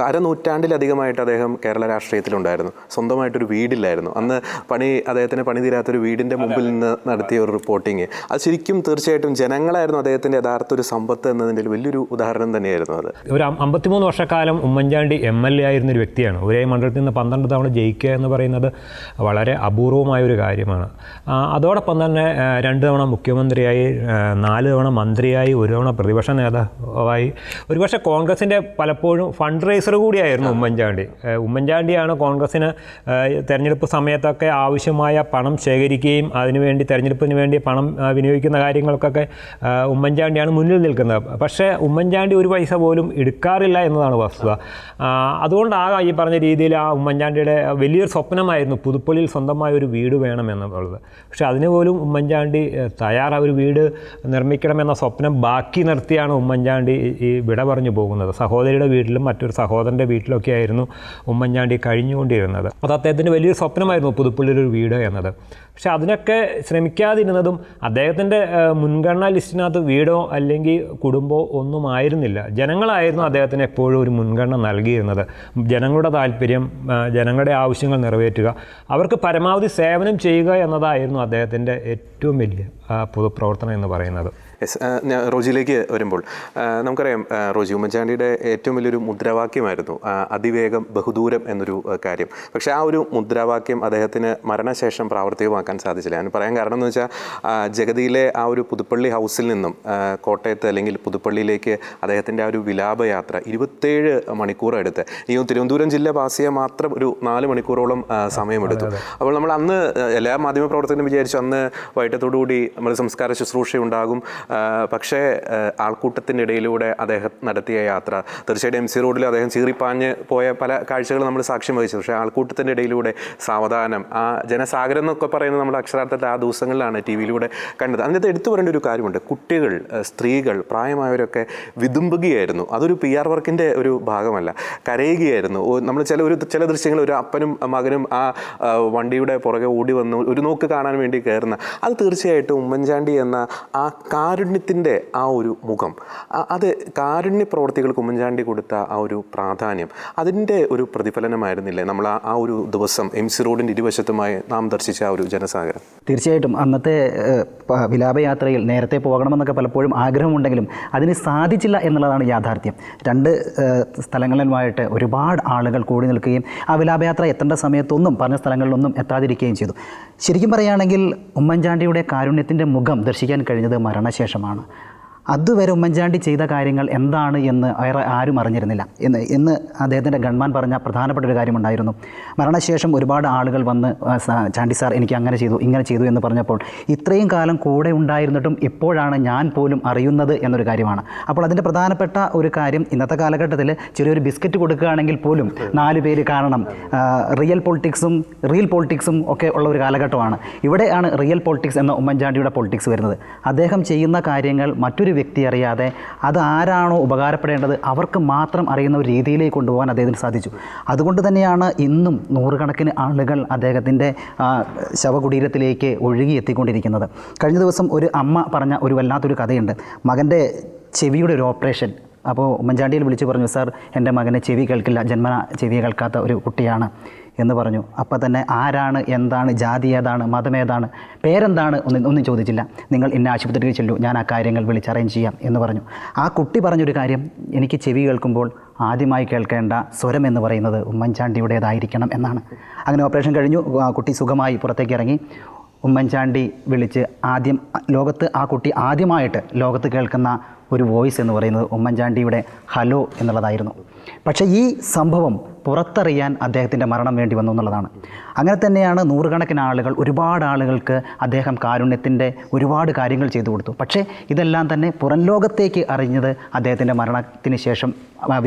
അരനൂറ്റാണ്ടിലധികമായിട്ട് അദ്ദേഹം കേരള രാഷ്ട്രീയത്തിലുണ്ടായിരുന്നു. സ്വന്തമായിട്ടൊരു വീടില്ലായിരുന്നു. അന്ന് അദ്ദേഹത്തിന് പണി തീരാത്തൊരു വീടിൻ്റെ മുമ്പിൽ നിന്ന് നടത്തിയ ഒരു റിപ്പോർട്ടിങ്, അത് ശരിക്കും തീർച്ചയായിട്ടും ജനങ്ങളായിരുന്നു അദ്ദേഹത്തിൻ്റെ യഥാർത്ഥ ഒരു സമ്പത്ത് എന്നതിൻ്റെ വലിയൊരു ഉദാഹരണം തന്നെയായിരുന്നു അത്. ഒരു 53 വർഷക്കാലം ഉമ്മൻചാണ്ടി MLA ആയിരുന്നൊരു വ്യക്തിയാണ്. ഒരേ മണ്ഡലത്തിൽ നിന്ന് 12 തവണ ജയിക്കുക എന്ന് പറയുന്നത് വളരെ അപൂർവമായൊരു കാര്യമാണ്. അതോടൊപ്പം തന്നെ 2 തവണ മുഖ്യമന്ത്രിയായി, 4 തവണ മന്ത്രിയായി, 1 തവണ പ്രതിപക്ഷ നേതാവായി. ഒരുപക്ഷെ കോൺഗ്രസിൻ്റെ പലപ്പോഴും ഫണ്ട് റൈസർ കൂടിയായിരുന്നു ഉമ്മൻചാണ്ടി. ഉമ്മൻചാണ്ടിയാണ് കോൺഗ്രസിന് തെരഞ്ഞെടുപ്പ് സമയത്തൊക്കെ ആവശ്യമായ പണം ശേഖരിക്കുകയും അതിനുവേണ്ടി, തെരഞ്ഞെടുപ്പിന് വേണ്ടി പണം വിനിയോഗിക്കുന്ന കാര്യങ്ങൾക്കൊക്കെ ഉമ്മൻചാണ്ടിയാണ് മുന്നിൽ നിൽക്കുന്നത്. പക്ഷേ ഉമ്മൻചാണ്ടി ഒരു പൈസ പോലും എടുക്കാറില്ല എന്നതാണ് വസ്തുത. അതുകൊണ്ടാകാം ഈ പറഞ്ഞ രീതിയിൽ ആ ഉമ്മൻചാണ്ടിയുടെ വലിയൊരു സ്വപ്നമായിരുന്നു പുതുപ്പള്ളിയിൽ സ്വന്തമായ ഒരു വീട് വേണമെന്നുള്ളത്. പക്ഷേ അതിന് പോലും ഉമ്മൻചാണ്ടി ഒരു വീട് നിർമ്മിക്കണമെന്ന സ്വപ്നം ബാക്കി നിർത്തിയാണ് ഉമ്മൻചാണ്ടി ഈ വിട പറഞ്ഞു പോകുന്നത്. സഹോദരിയുടെ വീട്ടിലും മറ്റൊരു സഹോദരൻ്റെ വീട്ടിലൊക്കെ ആയിരുന്നു ഉമ്മൻചാണ്ടി കഴിഞ്ഞുകൊണ്ടിരുന്നത്. അത് അദ്ദേഹത്തിൻ്റെ വലിയൊരു സ്വപ്നമായിരുന്നു പുതുപ്പള്ളിയിലൊരു വീട് എന്നത്. പക്ഷെ അതിനൊക്കെ ശ്രമിക്കാതിരുന്നതും അദ്ദേഹത്തിൻ്റെ മുൻഗണനാ ലിസ്റ്റിനകത്ത് വീടോ അല്ലെങ്കിൽ കുടുംബമോ ഒന്നും ആയിരുന്നില്ല. ജനങ്ങളായിരുന്നു അദ്ദേഹത്തിന് എപ്പോഴും ഒരു മുൻഗണന നൽകിയിരുന്നത്. ജനങ്ങളുടെ താല്പര്യം, ജനങ്ങളുടെ ആവശ്യങ്ങൾ നിറവേറ്റുക, അവർക്ക് പരമാവധി സേവനം ചെയ്യുക എന്നതായിരുന്നു അദ്ദേഹത്തിൻ്റെ ഏറ്റവും വലിയ പൊതുപ്രവർത്തനം എന്ന് പറയുന്നത്. റോജിയിലേക്ക് വരുമ്പോൾ നമുക്കറിയാം, റോജി ഉമ്മൻചാണ്ടിയുടെ ഏറ്റവും വലിയൊരു മുദ്രാവാക്യമായിരുന്നു അതിവേഗം ബഹുദൂരം എന്നൊരു കാര്യം. പക്ഷേ ആ ഒരു മുദ്രാവാക്യം അദ്ദേഹത്തിന് മരണശേഷം പ്രാവർത്തികമാക്കാൻ സാധിച്ചില്ല. ഞാൻ പറയാൻ കാരണം എന്ന് വെച്ചാൽ ജഗതിയിലെ ആ ഒരു പുതുപ്പള്ളി ഹൗസിൽ നിന്നും കോട്ടയത്ത് അല്ലെങ്കിൽ പുതുപ്പള്ളിയിലേക്ക് അദ്ദേഹത്തിൻ്റെ ആ ഒരു വിലാപയാത്ര 27 മണിക്കൂർ എടുത്ത്, ഈ തിരുവനന്തപുരം ജില്ല പാസ് ചെയ്യാൻ മാത്രം ഒരു 4 മണിക്കൂറോളം സമയമെടുത്തു. അപ്പോൾ നമ്മൾ അന്ന് എല്ലാ മാധ്യമപ്രവർത്തകരും വിചാരിച്ചു അന്ന് വൈകിട്ടത്തോടുകൂടി നമ്മൾ സംസ്കാര ശുശ്രൂഷ ഉണ്ടാകും. പക്ഷേ ആൾക്കൂട്ടത്തിൻ്റെ ഇടയിലൂടെ അദ്ദേഹം നടത്തിയ യാത്ര, തീർച്ചയായിട്ടും MC റോഡിൽ അദ്ദേഹം ചീറിപ്പാഞ്ഞ് പോയ പല കാഴ്ചകൾ നമ്മൾ സാക്ഷ്യം വഹിച്ചു. പക്ഷേ ആൾക്കൂട്ടത്തിൻ്റെ ഇടയിലൂടെ സാവധാനം ആ ജനസാഗരം എന്നൊക്കെ പറയുന്നത് നമ്മുടെ അക്ഷരാർത്ഥത്തിൽ ആ ദിവസങ്ങളിലാണ് TV യിലൂടെ കണ്ടത്. അതിനകത്ത് എടുത്തു പറയേണ്ട ഒരു കാര്യമുണ്ട്. കുട്ടികൾ, സ്ത്രീകൾ, പ്രായമായവരൊക്കെ വിതുമ്പുകയായിരുന്നു. അതൊരു PR വർക്കിൻ്റെ ഒരു ഭാഗമല്ല, കരയുകയായിരുന്നു. നമ്മൾ ചില ദൃശ്യങ്ങൾ ഒരു അപ്പനും മകനും ആ വണ്ടിയുടെ പുറകെ ഓടി വന്ന് ഒരു നോക്ക് കാണാൻ വേണ്ടി കയറുന്ന, അത് തീർച്ചയായിട്ടും ഉമ്മൻചാണ്ടി എന്ന ആ കാരുണ്യത്തിൻ്റെ ആ ഒരു മുഖം, അത് കാരുണ്യ പ്രവർത്തികൾക്ക് ഉമ്മൻചാണ്ടി കൊടുത്ത ആ ഒരു പ്രാധാന്യം, അതിൻ്റെ ഒരു പ്രതിഫലനമായിരുന്നില്ലേ നമ്മൾ ആ ഒരു ദിവസം MC റോഡിൻ്റെ ഇരുവശത്തുമായി നാം ദർശിച്ച ആ ഒരു ജനസാഗരം? തീർച്ചയായിട്ടും അന്നത്തെ വിലാപയാത്രയിൽ നേരത്തെ പോകണമെന്നൊക്കെ പലപ്പോഴും ആഗ്രഹമുണ്ടെങ്കിലും അതിന് സാധിച്ചില്ല എന്നുള്ളതാണ് യാഥാർത്ഥ്യം. 2 സ്ഥലങ്ങളിലുമായിട്ട് ഒരുപാട് ആളുകൾ കൂടി നിൽക്കുകയും ആ വിലാപയാത്ര എത്തേണ്ട സമയത്തൊന്നും പറഞ്ഞ സ്ഥലങ്ങളിലൊന്നും എത്താതിരിക്കുകയും ചെയ്തു. ശരിക്കും പറയുകയാണെങ്കിൽ ഉമ്മൻചാണ്ടിയുടെ കാരുണ്യത്തിൻ്റെ മുഖം ദർശിക്കാൻ കഴിഞ്ഞത് മരണശേഷമാണ്. അതുവരെ ഉമ്മൻചാണ്ടി ചെയ്ത കാര്യങ്ങൾ എന്താണ് എന്ന് ആരും അറിഞ്ഞിരുന്നില്ല. ഇന്ന് അദ്ദേഹത്തിൻ്റെ ഗൺമാൻ പറഞ്ഞ പ്രധാനപ്പെട്ട ഒരു കാര്യമുണ്ടായിരുന്നു. മരണശേഷം ഒരുപാട് ആളുകൾ വന്ന് ചാണ്ടി സാർ എനിക്ക് അങ്ങനെ ചെയ്തു ഇങ്ങനെ ചെയ്തു എന്ന് പറഞ്ഞപ്പോൾ ഇത്രയും കാലം കൂടെ ഉണ്ടായിരുന്നിട്ടും ഇപ്പോഴാണ് ഞാൻ പോലും അറിയുന്നത് എന്നൊരു കാര്യമാണ്. അപ്പോൾ അതിൻ്റെ പ്രധാനപ്പെട്ട ഒരു കാര്യം, ഇന്നത്തെ കാലഘട്ടത്തിൽ ചെറിയൊരു ബിസ്ക്കറ്റ് കൊടുക്കുകയാണെങ്കിൽ പോലും 4 പേര് കാണണം. റിയൽ പൊളിറ്റിക്സും ഒക്കെ ഉള്ള ഒരു കാലഘട്ടമാണ്. ഇവിടെയാണ് റിയൽ പൊളിറ്റിക്സ് എന്ന ഉമ്മൻചാണ്ടിയുടെ പൊളിറ്റിക്സ് വരുന്നത്. അദ്ദേഹം ചെയ്യുന്ന കാര്യങ്ങൾ മറ്റൊരു വ്യക്തി അറിയാതെ അത് ആരാണോ ഉപകാരപ്പെടേണ്ടത് അവർക്ക് മാത്രം അറിയുന്ന ഒരു രീതിയിലേക്ക് കൊണ്ടുപോകാൻ അദ്ദേഹത്തിന് സാധിച്ചു. അതുകൊണ്ട് തന്നെയാണ് ഇന്നും നൂറുകണക്കിന് ആളുകൾ അദ്ദേഹത്തിൻ്റെ ശവകുടീരത്തിലേക്ക് ഒഴുകി എത്തിക്കൊണ്ടിരിക്കുന്നത്. കഴിഞ്ഞ ദിവസം ഒരു അമ്മ പറഞ്ഞ ഒരു വല്ലാത്തൊരു കഥയുണ്ട്. മകൻ്റെ ചെവിയുടെ ഒരു ഓപ്പറേഷൻ. അപ്പോൾ ഉമ്മൻചാണ്ടിയിൽ വിളിച്ച് പറഞ്ഞു, സാർ എൻ്റെ മകന് ചെവി കേൾക്കില്ല, ജന്മന ചെവി കേൾക്കാത്ത ഒരു കുട്ടിയാണ് എന്ന് പറഞ്ഞു. അപ്പോൾ തന്നെ ആരാണ്, എന്താണ്, ജാതി ഏതാണ്, മതമേതാണ്, പേരെന്താണ് ഒന്നും ചോദിച്ചില്ല. നിങ്ങൾ ഇന്ന ആശുപത്രിയിൽ ചെല്ലൂ, ഞാൻ ആ കാര്യങ്ങൾ വിളിച്ചറേഞ്ച് ചെയ്യാം എന്ന് പറഞ്ഞു. ആ കുട്ടി പറഞ്ഞൊരു കാര്യം, എനിക്ക് ചെവി കേൾക്കുമ്പോൾ ആദ്യമായി കേൾക്കേണ്ട സ്വരം എന്ന് പറയുന്നത് ഉമ്മൻചാണ്ടിയുടേതായിരിക്കണം എന്നാണ്. അങ്ങനെ ഓപ്പറേഷൻ കഴിഞ്ഞു, കുട്ടി സുഖമായി പുറത്തേക്ക് ഇറങ്ങി. ഉമ്മൻചാണ്ടി വിളിച്ച് ആ കുട്ടി ആദ്യമായിട്ട് ലോകത്ത് കേൾക്കുന്ന ഒരു വോയിസ് എന്ന് പറയുന്നത് ഉമ്മൻചാണ്ടിയുടെ ഹലോ എന്നുള്ളതായിരുന്നു. പക്ഷേ ഈ സംഭവം പുറത്തറിയാൻ അദ്ദേഹത്തിൻ്റെ മരണം വേണ്ടി വന്നു എന്നുള്ളതാണ്. അങ്ങനെ തന്നെയാണ് നൂറുകണക്കിന് ആളുകൾ, ഒരുപാട് ആളുകൾക്ക് അദ്ദേഹം കാരുണ്യത്തിൻ്റെ ഒരുപാട് കാര്യങ്ങൾ ചെയ്തു കൊടുത്തു. പക്ഷേ ഇതെല്ലാം തന്നെ പുറം ലോകത്തേക്ക് അറിഞ്ഞത് അദ്ദേഹത്തിൻ്റെ മരണത്തിന് ശേഷം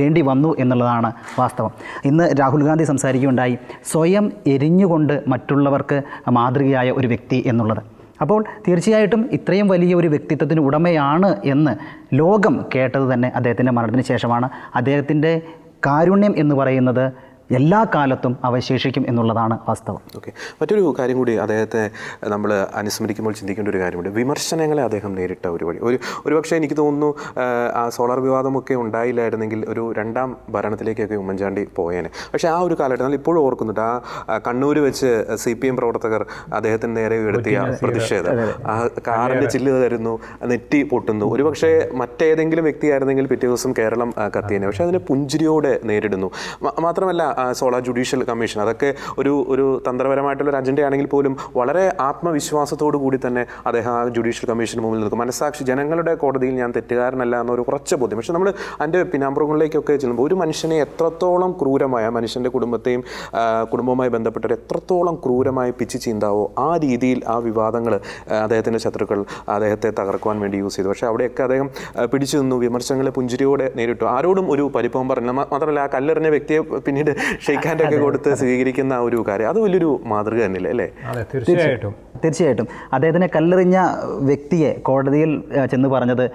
വേണ്ടി വന്നു എന്നുള്ളതാണ് വാസ്തവം. ഇന്ന് രാഹുൽ ഗാന്ധി സംസാരിക്കുകയുണ്ടായി, സ്വയം എരിഞ്ഞുകൊണ്ട് മറ്റുള്ളവർക്ക് മാതൃകയായ ഒരു വ്യക്തി എന്നുള്ളത്. അപ്പോൾ തീർച്ചയായിട്ടും ഇത്രയും വലിയ ഒരു വ്യക്തിത്വത്തിന് ഉടമയാണ് എന്ന് ലോകം കേട്ടത് തന്നെ അദ്ദേഹത്തിൻ്റെ മരണത്തിന് ശേഷമാണ്. അദ്ദേഹത്തിൻ്റെ കാരുണ്യം എന്ന് പറയുന്നത് എല്ലാ കാലത്തും അവശേഷിക്കും എന്നുള്ളതാണ് വാസ്തവം. ഓക്കെ, മറ്റൊരു കാര്യം കൂടി അദ്ദേഹത്തെ നമ്മൾ അനുസ്മരിക്കുമ്പോൾ ചിന്തിക്കേണ്ട ഒരു കാര്യമുണ്ട്. വിമർശനങ്ങളെ അദ്ദേഹം നേരിട്ട ഒരു വഴി ഒരുപക്ഷെ എനിക്ക് തോന്നുന്നു ആ സോളാർ വിവാദമൊക്കെ ഉണ്ടായില്ലായിരുന്നെങ്കിൽ ഒരു 2ാം ഭരണത്തിലേക്കൊക്കെ ഉമ്മൻചാണ്ടി പോയേനെ. പക്ഷേ ആ ഒരു കാലഘട്ടത്തിൽ ഇപ്പോഴും ഓർക്കുന്നുണ്ട്, ആ കണ്ണൂർ വെച്ച് CPM പ്രവർത്തകർ അദ്ദേഹത്തിന് നേരെ ഉയർത്തിയ പ്രതിഷേധം, ആ കാറിൻ്റെ ചില്ല് തരുന്നു, നെറ്റി പൊട്ടുന്നു. ഒരുപക്ഷെ മറ്റേതെങ്കിലും വ്യക്തിയായിരുന്നെങ്കിൽ പിറ്റേ ദിവസം കേരളം കത്തിയേനെ. പക്ഷേ അതിനെ പുഞ്ചിരിയോടെ നേരിടുന്നു. മാത്രമല്ല സോളാർ ജുഡീഷ്യൽ കമ്മീഷൻ, അതൊക്കെ ഒരു തന്ത്രപരമായിട്ടുള്ളൊരു അജണ്ടയാണെങ്കിൽ പോലും വളരെ ആത്മവിശ്വാസത്തോടു കൂടി തന്നെ അദ്ദേഹം ആ ജുഡീഷ്യൽ കമ്മീഷന് മുമ്പിൽ നിൽക്കും. മനസ്സാക്ഷി, ജനങ്ങളുടെ കോടതിയിൽ ഞാൻ തെറ്റുകാരനല്ല എന്നൊരു കുറച്ച് ബോധ്യം. പക്ഷെ നമ്മൾ അതിൻ്റെ പിന്നാമ്പുറങ്ങളിലേക്കൊക്കെ ചെല്ലുമ്പോൾ ഒരു മനുഷ്യനെ എത്രത്തോളം ക്രൂരമായ, മനുഷ്യൻ്റെ കുടുംബവുമായി ബന്ധപ്പെട്ടവർ എത്രത്തോളം ക്രൂരമായി പിച്ച് ചീന്താവോ ആ രീതിയിൽ ആ വിവാദങ്ങൾ അദ്ദേഹത്തിൻ്റെ ശത്രുക്കൾ അദ്ദേഹത്തെ തകർക്കുവാൻ വേണ്ടി യൂസ് ചെയ്തു. പക്ഷേ അവിടെയൊക്കെ അദ്ദേഹം പിടിച്ചു നിന്നു, വിമർശനങ്ങളെ പുഞ്ചിരിയോടെ നേരിട്ടു, ആരോടും ഒരു പരിഭവം പറഞ്ഞില്ല. മാത്രമല്ല ആ കല്ലെറിഞ്ഞ വ്യക്തിയെ പിന്നീട് ഷെയ്ക്ക് ഹാൻഡൊക്കെ കൊടുത്ത് സ്വീകരിക്കുന്ന ഒരു കാര്യം, അത് വലിയൊരു മാതൃക തന്നെയല്ലേ അല്ലേ? തീർച്ചയായിട്ടും അദ്ദേഹത്തിനെ കല്ലെറിഞ്ഞ വ്യക്തിയെ കോടതിയിൽ ചെന്ന് പറഞ്ഞത്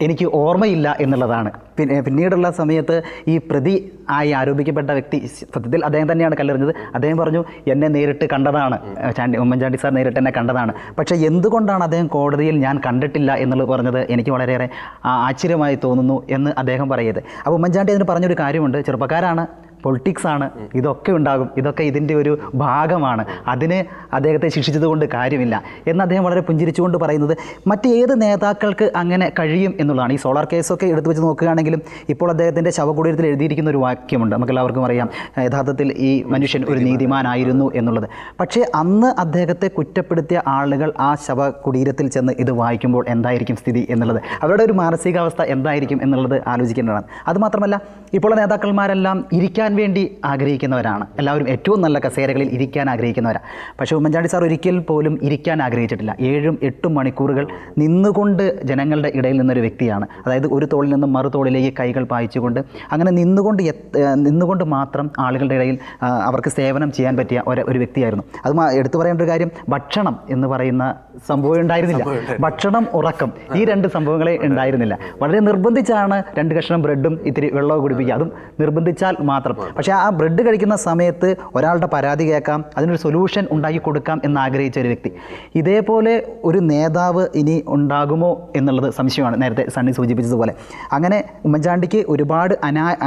എനിക്ക് ഓർമ്മയില്ല എന്നുള്ളതാണ്. പിന്നീടുള്ള സമയത്ത് ഈ പ്രതി ആയി ആരോപിക്കപ്പെട്ട വ്യക്തി, സത്യത്തിൽ അദ്ദേഹം തന്നെയാണ് കല്ലെറിഞ്ഞത്, അദ്ദേഹം പറഞ്ഞു എന്നെ നേരിട്ട് കണ്ടതാണ്, ഉമ്മൻചാണ്ടി സാർ നേരിട്ട് എന്നെ കണ്ടതാണ്. പക്ഷേ എന്തുകൊണ്ടാണ് അദ്ദേഹം കോടതിയിൽ ഞാൻ കണ്ടിട്ടില്ല എന്നുള്ളത് പറഞ്ഞത് എനിക്ക് വളരെയേറെ ആശ്ചര്യമായി തോന്നുന്നു എന്ന് അദ്ദേഹം പറയത്. അപ്പോൾ ഉമ്മൻചാണ്ടി അതിന് പറഞ്ഞൊരു കാര്യമുണ്ട്, ചെറുപ്പക്കാരാണ്, പൊളിറ്റിക്സാണ്, ഇതൊക്കെ ഉണ്ടാകും, ഇതൊക്കെ ഇതിൻ്റെ ഒരു ഭാഗമാണ്, അതിന് അദ്ദേഹത്തെ ശിക്ഷിച്ചതുകൊണ്ട് കാര്യമില്ല എന്ന് അദ്ദേഹം വളരെ പുഞ്ചിരിച്ചുകൊണ്ട് പറയുന്നത് മറ്റേത് നേതാക്കൾക്ക് അങ്ങനെ കഴിയും എന്നുള്ളതാണ്. ഈ സോളാർ കേസൊക്കെ എടുത്തു വെച്ച് നോക്കുകയാണെങ്കിലും ഇപ്പോൾ അദ്ദേഹത്തിൻ്റെ ശവകുടീരത്തിൽ എഴുതിയിരിക്കുന്ന ഒരു വാക്യമുണ്ട്, നമുക്കെല്ലാവർക്കും അറിയാം, യഥാർത്ഥത്തിൽ ഈ മനുഷ്യൻ ഒരു നീതിമാനായിരുന്നു എന്നുള്ളത്. പക്ഷേ അന്ന് അദ്ദേഹത്തെ കുറ്റപ്പെടുത്തിയ ആളുകൾ ആ ശവകുടീരത്തിൽ ചെന്ന് ഇത് വായിക്കുമ്പോൾ എന്തായിരിക്കും സ്ഥിതി എന്നുള്ളത്, അവരുടെ ഒരു മാനസികാവസ്ഥ എന്തായിരിക്കും എന്നുള്ളത് ആലോചിക്കേണ്ടതാണ്. അതുമാത്രമല്ല ഇപ്പോൾ നേതാക്കന്മാരെല്ലാം ഇരിക്കാൻ വേണ്ടി ആഗ്രഹിക്കുന്നവരാണ്, എല്ലാവരും ഏറ്റവും നല്ല കസേരകളിൽ ഇരിക്കാൻ ആഗ്രഹിക്കുന്നവരാണ്. പക്ഷേ ഉമ്മൻചാണ്ടി സാർ ഒരിക്കൽ പോലും ഇരിക്കാൻ ആഗ്രഹിച്ചിട്ടില്ല. 7-8 മണിക്കൂറുകൾ നിന്നുകൊണ്ട് ജനങ്ങളുടെ ഇടയിൽ നിന്നൊരു വ്യക്തിയാണ്. അതായത് ഒരു തോളിൽ നിന്നും മറുതോളിലേക്ക് കൈകൾ പായിച്ചുകൊണ്ട് അങ്ങനെ നിന്നുകൊണ്ട് മാത്രം ആളുകളുടെ ഇടയിൽ അവർക്ക് സേവനം ചെയ്യാൻ പറ്റിയ ഒരു വ്യക്തിയായിരുന്നു. അത് എടുത്തു പറയേണ്ട ഒരു കാര്യം, ഭക്ഷണം എന്ന് പറയുന്ന സംഭവം ഉണ്ടായിരുന്നില്ല. ഭക്ഷണം, ഉറക്കം, ഈ 2 സംഭവങ്ങളെ ഉണ്ടായിരുന്നില്ല. വളരെ നിർബന്ധിച്ചാണ് 2 കഷ്ണം ബ്രെഡും ഇത്തിരി വെള്ളവും കുടിപ്പിക്കുക, അതും നിർബന്ധിച്ചാൽ മാത്രം. പക്ഷേ ആ ബ്രെഡ് കഴിക്കുന്ന സമയത്ത് ഒരാളുടെ പരാതി കേൾക്കാം, അതിനൊരു സൊല്യൂഷൻ ഉണ്ടാക്കി കൊടുക്കാം എന്നാഗ്രഹിച്ച ഒരു വ്യക്തി. ഇതേപോലെ ഒരു നേതാവ് ഇനി ഉണ്ടാകുമോ എന്നുള്ളത് സംശയമാണ്, നേരത്തെ സണ്ണി സൂചിപ്പിച്ചതുപോലെ. അങ്ങനെ ഉമ്മൻചാണ്ടിക്ക് ഒരുപാട്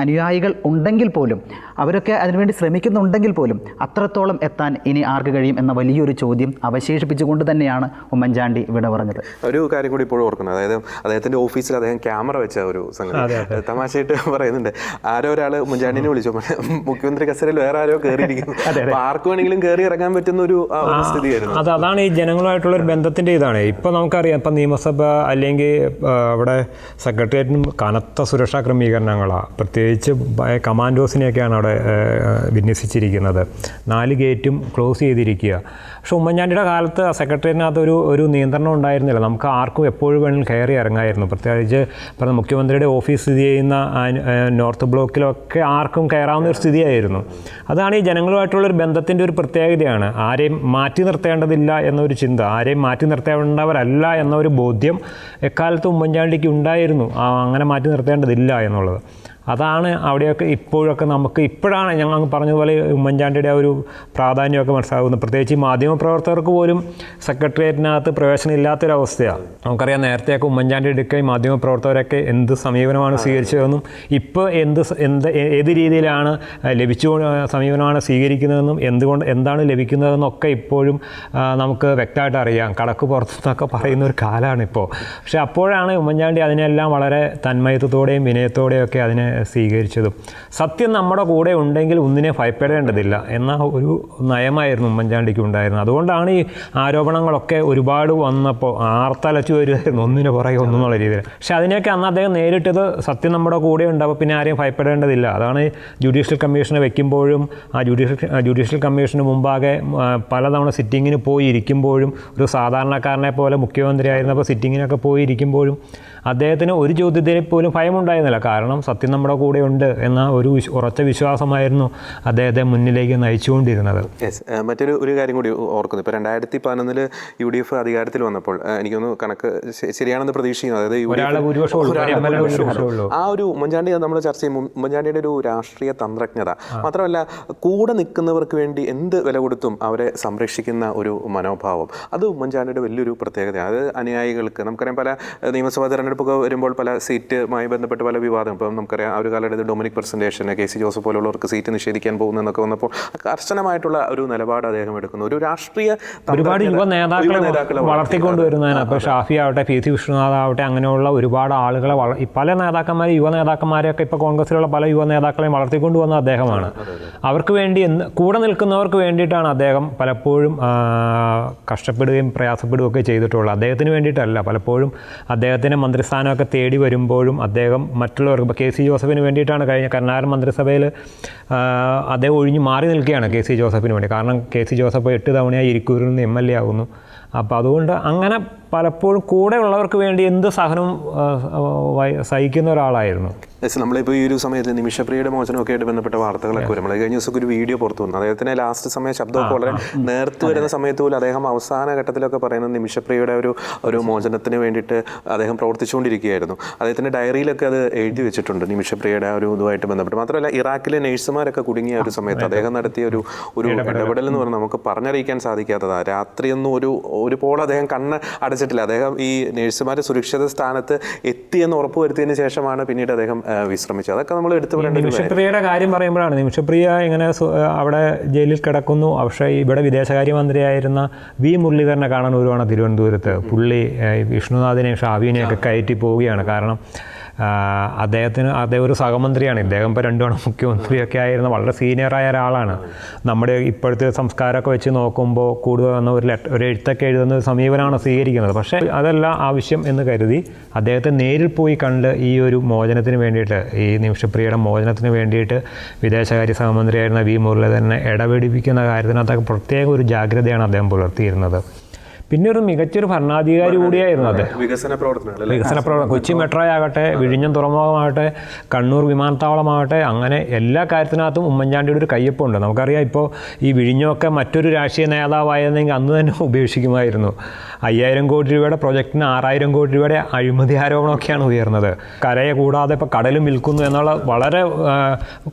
അനുയായികൾ ഉണ്ടെങ്കിൽ പോലും, അവരൊക്കെ അതിനുവേണ്ടി ശ്രമിക്കുന്നുണ്ടെങ്കിൽ പോലും അത്രത്തോളം എത്താൻ ഇനി ആർക്ക് കഴിയും എന്ന വലിയൊരു ചോദ്യം അവശേഷിപ്പിച്ചുകൊണ്ട് തന്നെയാണ് ഉമ്മൻചാണ്ടി ഇവിടെ പറഞ്ഞത്. ഒരു കാര്യം കൂടി ഇപ്പോഴും ഓർക്കുന്നത്, അതായത് അദ്ദേഹത്തിൻ്റെ ഓഫീസിൽ അദ്ദേഹം ക്യാമറ വെച്ച ഒരു സംഗതി തമാശയായിട്ട് പറയുന്നുണ്ട്. ആരോ ഒരാൾ ഉമ്മൻചാണ്ടിനെ വിളിച്ചു, മുഖ്യമന്ത്രി കസേരയിൽ വേറെ ആരോ കയറിയിരിക്കുന്നു, ആർക്ക് വേണമെങ്കിലും കയറി ഇറങ്ങാൻ പറ്റുന്ന ഒരു സ്ഥിതിയായിരുന്നു. അതാണ് ഈ ജനങ്ങളുമായിട്ടുള്ള ഒരു ബന്ധത്തിൻ്റെ ഇതാണ്. ഇപ്പോൾ നമുക്കറിയാം, ഇപ്പം നിയമസഭ അല്ലെങ്കിൽ അവിടെ സെക്രട്ടേറിയറ്റിനും കനത്ത സുരക്ഷാ ക്രമീകരണങ്ങളാണ്. പ്രത്യേകിച്ച് കമാൻഡോസിനെയൊക്കെയാണ് അവിടെ വിന്യസിച്ചിരിക്കുന്നത്. 4 ഗേറ്റും ക്ലോസ് ചെയ്തിരിക്കുക. പക്ഷേ ഉമ്മൻചാണ്ടിയുടെ കാലത്ത് സെക്രട്ടേറിയറ്റിനകത്ത് ഒരു നിയന്ത്രണം ഉണ്ടായിരുന്നില്ല. നമുക്ക് ആർക്കും എപ്പോഴും വേണമെങ്കിലും കയറി ഇറങ്ങായിരുന്നു. പ്രത്യേകിച്ച് പറഞ്ഞ മുഖ്യമന്ത്രിയുടെ ഓഫീസ് സ്ഥിതി ചെയ്യുന്ന നോർത്ത് ബ്ലോക്കിലൊക്കെ ആർക്കും കയറാവുന്ന ഒരു സ്ഥിതിയായിരുന്നു. അതാണ് ഈ ജനങ്ങളുമായിട്ടുള്ളൊരു ബന്ധത്തിൻ്റെ ഒരു പ്രത്യേകതയാണ്. ആരെയും മാറ്റി നിർത്തേണ്ടതില്ല എന്നൊരു ചിന്ത, ആരെയും മാറ്റി നിർത്തേണ്ടവരല്ല എന്നൊരു ബോധ്യം എക്കാലത്ത് ഉമ്മൻചാണ്ടിക്ക് ഉണ്ടായിരുന്നു. അങ്ങനെ മാറ്റി നിർത്തേണ്ടതില്ല എന്നുള്ളത്. അതാണ് അവിടെയൊക്കെ ഇപ്പോഴൊക്കെ നമുക്ക് ഇപ്പോഴാണ് ഞങ്ങൾ പറഞ്ഞതുപോലെ ഉമ്മൻചാണ്ടിയുടെ ആ ഒരു പ്രാധാന്യമൊക്കെ മനസ്സിലാകുന്നത്. പ്രത്യേകിച്ച് ഈ മാധ്യമപ്രവർത്തകർക്ക് പോലും സെക്രട്ടേറിയറ്റിനകത്ത് പ്രവേശനം ഇല്ലാത്തൊരവസ്ഥയാണ്. നമുക്കറിയാം, നേരത്തെയൊക്കെ ഉമ്മൻചാണ്ടി എടുക്കുകയും മാധ്യമപ്രവർത്തകരൊക്കെ എന്ത് സമീപനമാണ് സ്വീകരിച്ചതെന്നും ഇപ്പോൾ ഏത് രീതിയിലാണ് സമീപനമാണ് സ്വീകരിക്കുന്നതെന്നും എന്താണ് ലഭിക്കുന്നതെന്നും ഒക്കെ ഇപ്പോഴും നമുക്ക് വ്യക്തമായിട്ട് അറിയാം. കടക്ക് പുറത്തുനിന്നൊക്കെ പറയുന്ന ഒരു കാലമാണ് ഇപ്പോൾ. പക്ഷേ അപ്പോഴാണ് ഉമ്മൻചാണ്ടി അതിനെല്ലാം വളരെ തന്മയത്വത്തോടെയും വിനയത്തോടെയും ഒക്കെ അതിനെ സ്വീകരിച്ചതും. സത്യം നമ്മുടെ കൂടെ ഉണ്ടെങ്കിൽ ഒന്നിനെ ഭയപ്പെടേണ്ടതില്ല എന്ന ഒരു നയമായിരുന്നു ഉമ്മൻചാണ്ടിക്ക് ഉണ്ടായിരുന്നത്. അതുകൊണ്ടാണ് ഈ ആരോപണങ്ങളൊക്കെ ഒരുപാട് വന്നപ്പോൾ ആർത്തലച്ചു വരുമായിരുന്നു, ഒന്നിന് പുറകെ ഒന്നുള്ള രീതിയിൽ. പക്ഷേ അതിനെയൊക്കെ അന്ന് അദ്ദേഹം നേരിട്ടത് സത്യം നമ്മുടെ കൂടെ ഉണ്ടാവും, പിന്നെ ആരെയും ഭയപ്പെടേണ്ടതില്ല. അതാണ് ജുഡീഷ്യൽ കമ്മീഷനെ വെക്കുമ്പോഴും ആ ജുഡീഷ്യൽ കമ്മീഷന് മുമ്പാകെ പലതവണ സിറ്റിങ്ങിന് പോയി ഇരിക്കുമ്പോഴും, ഒരു സാധാരണക്കാരനെ പോലെ മുഖ്യമന്ത്രി ആയിരുന്നപ്പോൾ സിറ്റിങ്ങിനൊക്കെ പോയി ഇരിക്കുമ്പോഴും അദ്ദേഹത്തിന് ഒരു ചോദ്യത്തിന് പോലും ഭയമുണ്ടായിരുന്നില്ല. കാരണം സത്യം നമ്മുടെ കൂടെ ഉണ്ട് എന്ന ഒരു ഉറച്ച വിശ്വാസമായിരുന്നു അദ്ദേഹത്തെ മുന്നിലേക്ക് നയിച്ചുകൊണ്ടിരുന്നത്. മറ്റൊരു കാര്യം കൂടി ഓർക്കുന്നു. ഇപ്പോൾ 2011 UDF അധികാരത്തിൽ വന്നപ്പോൾ എനിക്കൊന്ന് കണക്ക് ശരിയാണെന്ന് പ്രതീക്ഷിക്കുന്നു. അതായത് ആ ഒരു ഉമ്മൻചാണ്ടി നമ്മൾ ചർച്ച ചെയ്യുമ്പോൾ ഉമ്മൻചാണ്ടിയുടെ ഒരു രാഷ്ട്രീയ തന്ത്രജ്ഞത മാത്രമല്ല, കൂടെ നിൽക്കുന്നവർക്ക് വേണ്ടി എന്ത് വില കൊടുത്തും അവരെ സംരക്ഷിക്കുന്ന ഒരു മനോഭാവം, അത് ഉമ്മൻചാണ്ടിയുടെ വലിയൊരു പ്രത്യേകതയാണ്. അത് അനുയായികൾക്ക് നമുക്കറിയാം, പല നിയമസഭാ തെരഞ്ഞെടുപ്പൊക്കെ വരുമ്പോൾ പല സീറ്റുമായി ബന്ധപ്പെട്ട് പല വിവാദം, ഇപ്പം നമുക്കറിയാം ആ ഒരു കാലഘട്ടത്തിൽ ഡൊമിനിക് പ്രസന്റേഷന് കെ സി ജോസഫ് പോലുള്ളവർക്ക് സീറ്റ് നിഷേധിക്കാൻ പോകുന്നതെന്നൊക്കെ വന്നപ്പോൾ കർശനമായിട്ടുള്ള ഒരു നിലപാട് അദ്ദേഹം എടുക്കുന്നു. ഒരു രാഷ്ട്രീയ ഒരുപാട് യുവ നേതാക്കളെ വളർത്തിക്കൊണ്ടുവരുന്നതിന് ഇപ്പോൾ ഷാഫി ആവട്ടെ, പി സി വിഷ്ണുനാഥ് ആവട്ടെ, അങ്ങനെയുള്ള ഒരുപാട് ആളുകളെ പല നേതാക്കന്മാരും യുവ നേതാക്കന്മാരെയൊക്കെ ഇപ്പോൾ കോൺഗ്രസിലുള്ള പല യുവ നേതാക്കളെയും വളർത്തിക്കൊണ്ടുവന്ന അദ്ദേഹമാണ്. അവർക്ക് വേണ്ടി കൂടെ നിൽക്കുന്നവർക്ക് വേണ്ടിയിട്ടാണ് അദ്ദേഹം പലപ്പോഴും കഷ്ടപ്പെടുകയും പ്രയാസപ്പെടുകയും ഒക്കെ ചെയ്തിട്ടുള്ളത്. അദ്ദേഹത്തിന് വേണ്ടിയിട്ടല്ല. പലപ്പോഴും അദ്ദേഹത്തിന് മന്ത്രിസ്ഥാനമൊക്കെ തേടി വരുമ്പോഴും അദ്ദേഹം മറ്റുള്ളവർക്ക്, ഇപ്പോൾ കെ സി ജോസഫിന് വേണ്ടിയിട്ടാണ് കഴിഞ്ഞ കരുണാകരൻ മന്ത്രിസഭയിൽ അദ്ദേഹം ഒഴിഞ്ഞു മാറി നിൽക്കുകയാണ് കെ സി ജോസഫിന് വേണ്ടി. കാരണം കെ സി ജോസഫ് 8 തവണയായി ഇരിക്കൂരിൽ നിന്ന് MLA ആകുന്നു. അപ്പോൾ അതുകൊണ്ട് അങ്ങനെ പലപ്പോഴും കൂടെ ഉള്ളവർക്ക് വേണ്ടി എന്ത് സഹനവും സഹിക്കുന്ന ഒരാളായിരുന്നു. നമ്മളിപ്പോൾ ഈ ഒരു സമയത്ത് നിമിഷപ്രിയയുടെ മോചനമൊക്കെ ആയിട്ട് ബന്ധപ്പെട്ട വാർത്തകളൊക്കെ വരും. നമ്മൾ കഴിഞ്ഞ ദിവസമൊക്കെ ഒരു വീഡിയോ പുറത്തു വന്നു. അദ്ദേഹത്തിന് ലാസ്റ്റ് സമയം ശബ്ദമൊക്കെ വളരെ നേർത്തു വരുന്ന സമയത്ത് പോലും അദ്ദേഹം അവസാന ഘട്ടത്തിലൊക്കെ പറയുന്നത് നിമിഷപ്രിയയുടെ ഒരു മോചനത്തിന് വേണ്ടിയിട്ട് അദ്ദേഹം പ്രവർത്തിച്ചുകൊണ്ടിരിക്കുകയായിരുന്നു. അദ്ദേഹത്തിൻ്റെ ഡയറിയിലൊക്കെ അത് എഴുതി വെച്ചിട്ടുണ്ട്, നിമിഷപ്രിയയുടെ ഒരു ഇതുമായിട്ട് ബന്ധപ്പെട്ട്. മാത്രമല്ല ഇറാഖിലെ നേഴ്സുമാരൊക്കെ കുടുങ്ങിയ ഒരു സമയത്ത് അദ്ദേഹം നടത്തിയ ഒരു ഇടപെടൽ എന്ന് പറഞ്ഞാൽ നമുക്ക് പറഞ്ഞറിയിക്കാൻ സാധിക്കാത്തതാണ്. രാത്രിയൊന്നും ഒരു പോൾ അദ്ദേഹം കണ്ണ് അടച്ചിട്ടില്ല. അദ്ദേഹം ഈ നേഴ്സുമാർ സുരക്ഷിത സ്ഥാനത്ത് എത്തിയെന്ന് ഉറപ്പുവരുത്തിയതിന് ശേഷമാണ് പിന്നീട് അദ്ദേഹം വിശ്രമിച്ചത്. അതൊക്കെ നമ്മൾ എടുത്തു പറയേണ്ട. നിമിഷപ്രിയയുടെ കാര്യം പറയുമ്പോഴാണ്, നിമിഷപ്രിയ ഇങ്ങനെ അവിടെ ജയിലിൽ കിടക്കുന്നു. പക്ഷേ ഇവിടെ വിദേശകാര്യമന്ത്രിയായിരുന്ന വി മുരളീധരനെ കാണാൻ വരുവാണ് തിരുവനന്തപുരത്ത്. പുള്ളി വിഷ്ണുനാഥിനെയും ഷാവിനെയൊക്കെ കയറ്റി പോവുകയാണ്. കാരണം അദ്ദേഹം ഒരു സഹമന്ത്രിയാണ്. ഇദ്ദേഹം ഇപ്പോൾ 2 തവണ മുഖ്യമന്ത്രിയൊക്കെ ആയിരുന്ന വളരെ സീനിയറായ ഒരാളാണ്. നമ്മുടെ ഇപ്പോഴത്തെ സംസ്കാരമൊക്കെ വെച്ച് നോക്കുമ്പോൾ കൂടുതൽ വന്ന ഒരു എഴുത്തൊക്കെ എഴുതുന്ന ഒരു സമീപനമാണ് സ്വീകരിക്കുന്നത്. പക്ഷേ അതല്ല ആവശ്യം എന്ന് കരുതി അദ്ദേഹത്തെ നേരിൽ പോയി കണ്ട് ഈ ഒരു മോചനത്തിന് വേണ്ടിയിട്ട്, ഈ നിമിഷപ്രിയയുടെ മോചനത്തിന് വേണ്ടിയിട്ട് വിദേശകാര്യ സഹമന്ത്രിയായിരുന്ന വി മുരളീധരനെ ഇടപെടിപ്പിക്കുന്ന കാര്യത്തിനകത്തൊക്കെ പ്രത്യേക ഒരു ജാഗ്രതയാണ് അദ്ദേഹം പുലർത്തിയിരുന്നത്. പിന്നെ ഒരു മികച്ചൊരു ഭരണാധികാരി കൂടിയായിരുന്നു അത്. വികസന പ്രവർത്തനം കൊച്ചി മെട്രോ ആകട്ടെ, വിഴിഞ്ഞം തുറമുഖമാകട്ടെ, കണ്ണൂർ വിമാനത്താവളമാകട്ടെ, അങ്ങനെ എല്ലാ കാര്യത്തിനകത്തും ഉമ്മൻചാണ്ടിയുടെ ഒരു കയ്യൊപ്പുണ്ട്. നമുക്കറിയാം, ഇപ്പോൾ ഈ വിഴിഞ്ഞമൊക്കെ മറ്റൊരു രാഷ്ട്രീയ നേതാവായിരുന്നെങ്കിൽ അന്ന് തന്നെ ഉപേക്ഷിക്കുമായിരുന്നു. 5000 കോടി രൂപയുടെ പ്രൊജക്റ്റിന് 6000 കോടി രൂപയുടെ അഴിമതി ആരോപണമൊക്കെയാണ് ഉയർന്നത്. കരയെ കൂടാതെ ഇപ്പോൾ കടലും വിൽക്കുന്നു എന്നുള്ള വളരെ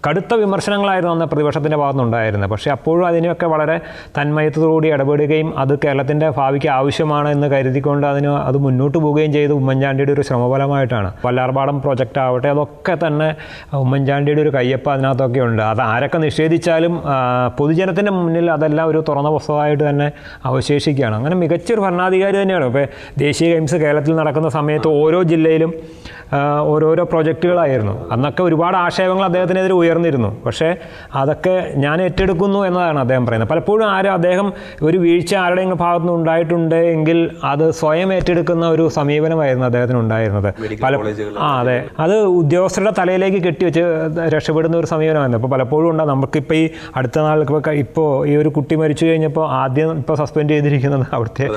കടുത്ത വിമർശനങ്ങളായിരുന്നു അന്ന് പ്രതിപക്ഷത്തിൻ്റെ ഭാഗത്തുനിന്നുണ്ടായിരുന്നത്. പക്ഷേ അപ്പോഴും അതിനെയൊക്കെ വളരെ തന്മയത്തോടുകൂടി ഇടപെടുകയും അത് കേരളത്തിൻ്റെ ഭാവിക്ക് ആവശ്യമാണ് എന്ന് കരുതിക്കൊണ്ട് അത് മുന്നോട്ട് പോവുകയും ചെയ്ത് ഉമ്മൻചാണ്ടിയുടെ ഒരു ശ്രമഫലമായിട്ടാണ്. വല്ലാർപാടം പ്രൊജക്റ്റ് ആവട്ടെ, അതൊക്കെ തന്നെ ഉമ്മൻചാണ്ടിയുടെ ഒരു കയ്യൊപ്പ് അതിനകത്തൊക്കെ ഉണ്ട്. അത് ആരൊക്കെ നിഷേധിച്ചാലും പൊതുജനത്തിൻ്റെ മുന്നിൽ അതെല്ലാം ഒരു തുറന്ന പുസ്തകമായിട്ട് തന്നെ അവശേഷിക്കുകയാണ്. അങ്ങനെ മികച്ചൊരു ഭരണാധികാരി തന്നെയാണ്. ഇപ്പോൾ ദേശീയ ഗെയിംസ് കേരളത്തിൽ നടക്കുന്ന സമയത്ത് ഓരോ ജില്ലയിലും ഓരോരോ പ്രൊജക്റ്റുകളായിരുന്നു. അന്നൊക്കെ ഒരുപാട് ആക്ഷേപങ്ങൾ അദ്ദേഹത്തിനെതിരെ ഉയർന്നിരുന്നു. പക്ഷേ അതൊക്കെ ഞാൻ ഏറ്റെടുക്കുന്നു എന്നതാണ് അദ്ദേഹം പറയുന്നത്. പലപ്പോഴും അദ്ദേഹം ഒരു വീഴ്ച ആരുടെയെങ്കിലും ഭാഗത്തുനിന്ന് ഉണ്ടായിട്ടുണ്ട് എങ്കിൽ അത് സ്വയം ഏറ്റെടുക്കുന്ന ഒരു സമീപനമായിരുന്നു അദ്ദേഹത്തിന് ഉണ്ടായിരുന്നത്. അതെ, അത് ഉദ്യോഗസ്ഥരുടെ തലയിലേക്ക് കെട്ടിവെച്ച് രക്ഷപ്പെടുന്ന ഒരു സമീപനമായിരുന്നു. ഇപ്പോൾ പലപ്പോഴും ഉണ്ടാകും. നമുക്കിപ്പോൾ ഈ അടുത്ത നാൾ ഇപ്പോൾ ഈ ഒരു കുട്ടി മരിച്ചു കഴിഞ്ഞപ്പോൾ ആദ്യം ഇപ്പോൾ സസ്പെൻഡ് ചെയ്തിരിക്കുന്നത് അവിടുത്തെ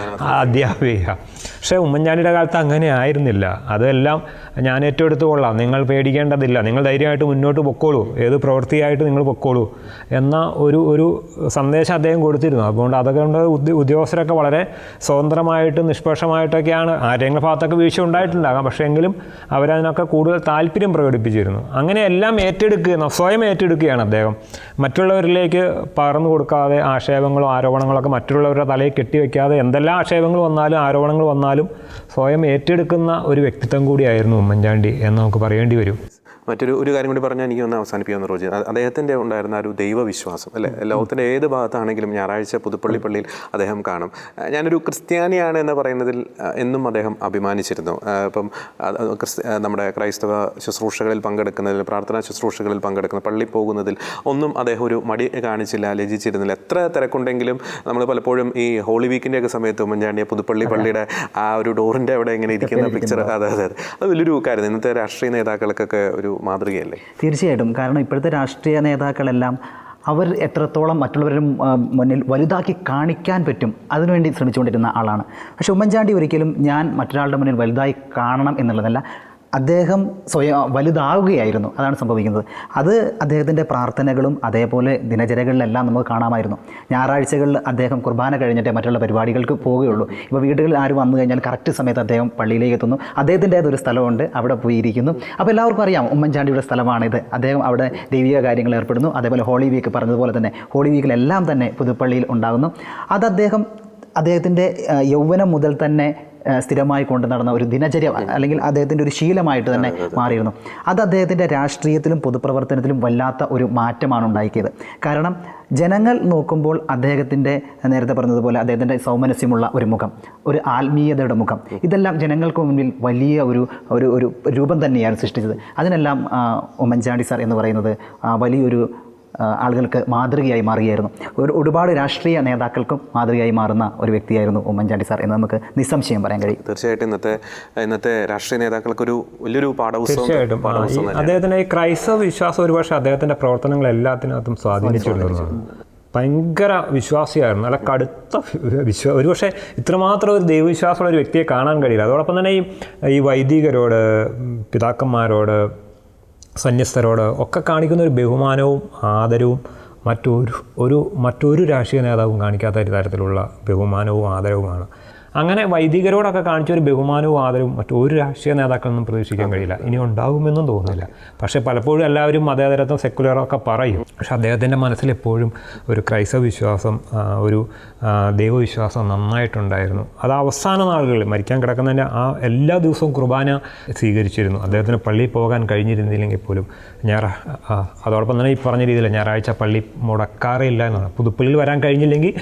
അധ്യാപിക. പക്ഷേ ഉമ്മൻചാണ്ടിയുടെ കാലത്ത് അങ്ങനെ ആയിരുന്നില്ല. അതെല്ലാം ഞാൻ ഏറ്റെടുത്തു കൊള്ളാം, നിങ്ങൾ പേടിക്കേണ്ടതില്ല, നിങ്ങൾ ധൈര്യമായിട്ട് മുന്നോട്ട് പൊക്കോളൂ, ഏത് പ്രവൃത്തിയായിട്ട് നിങ്ങൾ പൊക്കോളൂ എന്ന ഒരു സന്ദേശം അദ്ദേഹം കൊടുത്തിരുന്നു. അതുകൊണ്ട് അതുകൊണ്ട് ഉദ്യോഗസ്ഥരൊക്കെ വളരെ സ്വതന്ത്രമായിട്ടും നിഷ്പക്ഷമായിട്ടൊക്കെയാണ്, ആരെങ്കിലും ഭാഗത്തൊക്കെ വീഴ്ച ഉണ്ടായിട്ടുണ്ടാകാം, പക്ഷേ എങ്കിലും അവരതിനൊക്കെ കൂടുതൽ താല്പര്യം പ്രകടിപ്പിച്ചിരുന്നു. അങ്ങനെ എല്ലാം സ്വയം ഏറ്റെടുക്കുകയാണ് അദ്ദേഹം. മറ്റുള്ളവരിലേക്ക് പകർന്നു കൊടുക്കാതെ ആക്ഷേപങ്ങളോ ആരോപണങ്ങളൊക്കെ മറ്റുള്ളവരുടെ തലയിൽ കെട്ടിവെക്കാതെ എന്തെല്ലാം ആക്ഷേപങ്ങൾ വന്നാലും ആരോപണങ്ങൾ വന്നാലും സ്വയം ഏറ്റെടുക്കുന്ന ഒരു വ്യക്തിത്വം കൂടിയായിരുന്നു ഉമ്മൻചാണ്ടി എന്ന് നമുക്ക് പറയേണ്ടി വരും. മറ്റൊരു കാര്യം കൂടി പറഞ്ഞാൽ എനിക്ക് ഒന്ന് അവസാനിപ്പിക്കാമെന്ന് റോജി. അദ്ദേഹത്തിൻ്റെ ഉണ്ടായിരുന്ന ഒരു ദൈവവിശ്വാസം അല്ലേ, ലോകത്തിൻ്റെ ഏത് ഭാഗത്താണെങ്കിലും ഞായറാഴ്ച പുതുപ്പള്ളി പള്ളിയിൽ അദ്ദേഹം കാണും. ഞാനൊരു ക്രിസ്ത്യാനിയാണ് എന്ന് പറയുന്നതിൽ എന്നും അദ്ദേഹം അഭിമാനിച്ചിരുന്നു. ഇപ്പം നമ്മുടെ ക്രൈസ്തവ ശുശ്രൂഷകളിൽ പങ്കെടുക്കുന്നതിൽ, പ്രാർത്ഥനാ ശുശ്രൂഷകളിൽ പങ്കെടുക്കുന്ന, പള്ളി പോകുന്നതിൽ ഒന്നും അദ്ദേഹം ഒരു മടി കാണിച്ചില്ല, ലജ്ജിച്ചിരുന്നില്ല. എത്ര തിരക്കുണ്ടെങ്കിലും നമ്മൾ പലപ്പോഴും ഈ ഹോളി വീക്കിൻ്റെയൊക്കെ സമയത്ത് ഉമ്മൻചാണ്ടിയെ പുതുപ്പള്ളി പള്ളിയുടെ ആ ഒരു ഡോറിൻ്റെ അവിടെ ഇങ്ങനെ ഇരിക്കുന്ന പിക്ചർ, അതെ അത് വലിയൊരു കാര്യം. ഇന്നത്തെ രാഷ്ട്രീയ നേതാക്കൾക്കൊക്കെ ഒരു മാതൃകയല്ലേ? തീർച്ചയായിട്ടും. കാരണം ഇപ്പോഴത്തെ രാഷ്ട്രീയ നേതാക്കളെല്ലാം അവർ എത്രത്തോളം മറ്റുള്ളവരുടെ മുന്നിൽ വലുതാക്കി കാണിക്കാൻ പറ്റും അതിനുവേണ്ടി ശ്രമിച്ചുകൊണ്ടിരുന്ന ആളാണ്. പക്ഷേ ഉമ്മൻചാണ്ടി ഒരിക്കലും ഞാൻ മറ്റൊരാളുടെ മുന്നിൽ വലുതായി കാണണം എന്നുള്ളതല്ല, അദ്ദേഹം സ്വയം വലുതാവുകയായിരുന്നു. അതാണ് സംഭവിക്കുന്നത്. അത് അദ്ദേഹത്തിൻ്റെ പ്രാർത്ഥനകളും അതേപോലെ ദിനചര്യകളിലെല്ലാം നമുക്ക് കാണാമായിരുന്നു. ഞായറാഴ്ചകളിൽ അദ്ദേഹം കുർബാന കഴിഞ്ഞിട്ടേ മറ്റുള്ള പരിപാടികൾക്ക് പോവുകയുള്ളൂ. ഇപ്പോൾ വീടുകളിൽ ആരും വന്നു കഴിഞ്ഞാൽ കറക്റ്റ് സമയത്ത് അദ്ദേഹം പള്ളിയിലേക്ക് എത്തുന്നു. അദ്ദേഹത്തിൻ്റേതൊരു സ്ഥലമുണ്ട്, അവിടെ പോയി ഇരിക്കുന്നു. അപ്പോൾ എല്ലാവർക്കും അറിയാം ഉമ്മൻചാണ്ടിയുടെ സ്ഥലമാണിത്. അദ്ദേഹം അവിടെ ദൈവിക കാര്യങ്ങൾ ഏർപ്പെടുന്നു. അതേപോലെ ഹോളി വീക്ക് പറഞ്ഞതുപോലെ തന്നെ ഹോളി വീക്കിലെല്ലാം തന്നെ പുതുപ്പള്ളിയിൽ ഉണ്ടാകുന്നു. അത് അദ്ദേഹത്തിൻ്റെ യൗവനം മുതൽ തന്നെ സ്ഥിരമായി കൊണ്ടു നടന്ന ഒരു ദിനചര്യ അല്ലെങ്കിൽ അദ്ദേഹത്തിൻ്റെ ഒരു ശീലമായിട്ട് തന്നെ മാറിയിരുന്നു. അത് അദ്ദേഹത്തിൻ്റെ രാഷ്ട്രീയത്തിലും പൊതുപ്രവർത്തനത്തിലും വല്ലാത്ത ഒരു മാറ്റമാണ് ഉണ്ടാക്കിയത്. കാരണം ജനങ്ങൾ നോക്കുമ്പോൾ അദ്ദേഹത്തിൻ്റെ നേരത്തെ പറഞ്ഞതുപോലെ അദ്ദേഹത്തിൻ്റെ സൗമനസ്യമുള്ള ഒരു മുഖം, ഒരു ആത്മീയതയുടെ മുഖം, ഇതെല്ലാം ജനങ്ങൾക്ക് മുന്നിൽ വലിയ ഒരു രൂപം തന്നെയാണ് സൃഷ്ടിച്ചത്. അതിനെല്ലാം ഉമ്മൻചാണ്ടി സാർ എന്ന് പറയുന്നത് വലിയൊരു ആളുകൾക്ക് മാതൃകയായി മാറുകയായിരുന്നു. ഒരുപാട് രാഷ്ട്രീയ നേതാക്കൾക്കും മാതൃകയായി മാറുന്ന ഒരു വ്യക്തിയായിരുന്നു ഉമ്മൻചാണ്ടി സാർ എന്ന് നമുക്ക് നിസ്സംശയം പറയാൻ കഴിയും. തീർച്ചയായിട്ടും ഇന്നത്തെ രാഷ്ട്രീയ നേതാക്കൾക്കൊരു വലിയൊരു തീർച്ചയായിട്ടും അദ്ദേഹത്തിൻ്റെ ഈ ക്രൈസ്തവ വിശ്വാസം ഒരുപക്ഷെ അദ്ദേഹത്തിൻ്റെ പ്രവർത്തനങ്ങളെല്ലാത്തിനകത്തും സ്വാധീനിച്ചിട്ടുണ്ടെന്ന്. ഭയങ്കര വിശ്വാസിയായിരുന്നു, നല്ല കടുത്ത ഒരുപക്ഷെ ഇത്രമാത്രം ഒരു ദൈവവിശ്വാസമുള്ള ഒരു വ്യക്തിയെ കാണാൻ കഴിയില്ല. അതോടൊപ്പം തന്നെ ഈ വൈദികരോട്, പിതാക്കന്മാരോട്, സന്യസ്തരോട് ഒക്കെ കാണിക്കുന്ന ഒരു ബഹുമാനവും ആദരവും മറ്റൊരു രാഷ്ട്രീയ നേതാവും കാണിക്കാത്ത തരത്തിലുള്ള ബഹുമാനവും ആദരവുമാണ്. അങ്ങനെ വൈദികരോടൊക്കെ കാണിച്ച ഒരു ബഹുമാനവും ആദരവും മറ്റൊരു രാഷ്ട്രീയ നേതാക്കളൊന്നും പ്രതീക്ഷിക്കാൻ കഴിയില്ല, ഇനി ഉണ്ടാകുമെന്നും തോന്നുന്നില്ല. പക്ഷേ പലപ്പോഴും എല്ലാവരും മതേതരത്വം സെക്കുലറൊക്കെ പറയും, പക്ഷെ അദ്ദേഹത്തിൻ്റെ മനസ്സിൽ എപ്പോഴും ഒരു ക്രൈസ്തവ വിശ്വാസം, ഒരു ദൈവവിശ്വാസം നന്നായിട്ടുണ്ടായിരുന്നു. അത് അവസാന നാളുകളിൽ മരിക്കാൻ കിടക്കുന്നതിൻ്റെ എല്ലാ ദിവസവും കുർബാന സ്വീകരിച്ചിരുന്നു. അദ്ദേഹത്തിന് പള്ളിയിൽ പോകാൻ കഴിഞ്ഞിരുന്നില്ലെങ്കിൽ പോലും അതോടൊപ്പം തന്നെ ഈ പറഞ്ഞ രീതിയിൽ ഞായറാഴ്ച പള്ളി മുടക്കാറേ ഇല്ല എന്നാണ്. പുതുപ്പള്ളിയിൽ വരാൻ കഴിഞ്ഞില്ലെങ്കിൽ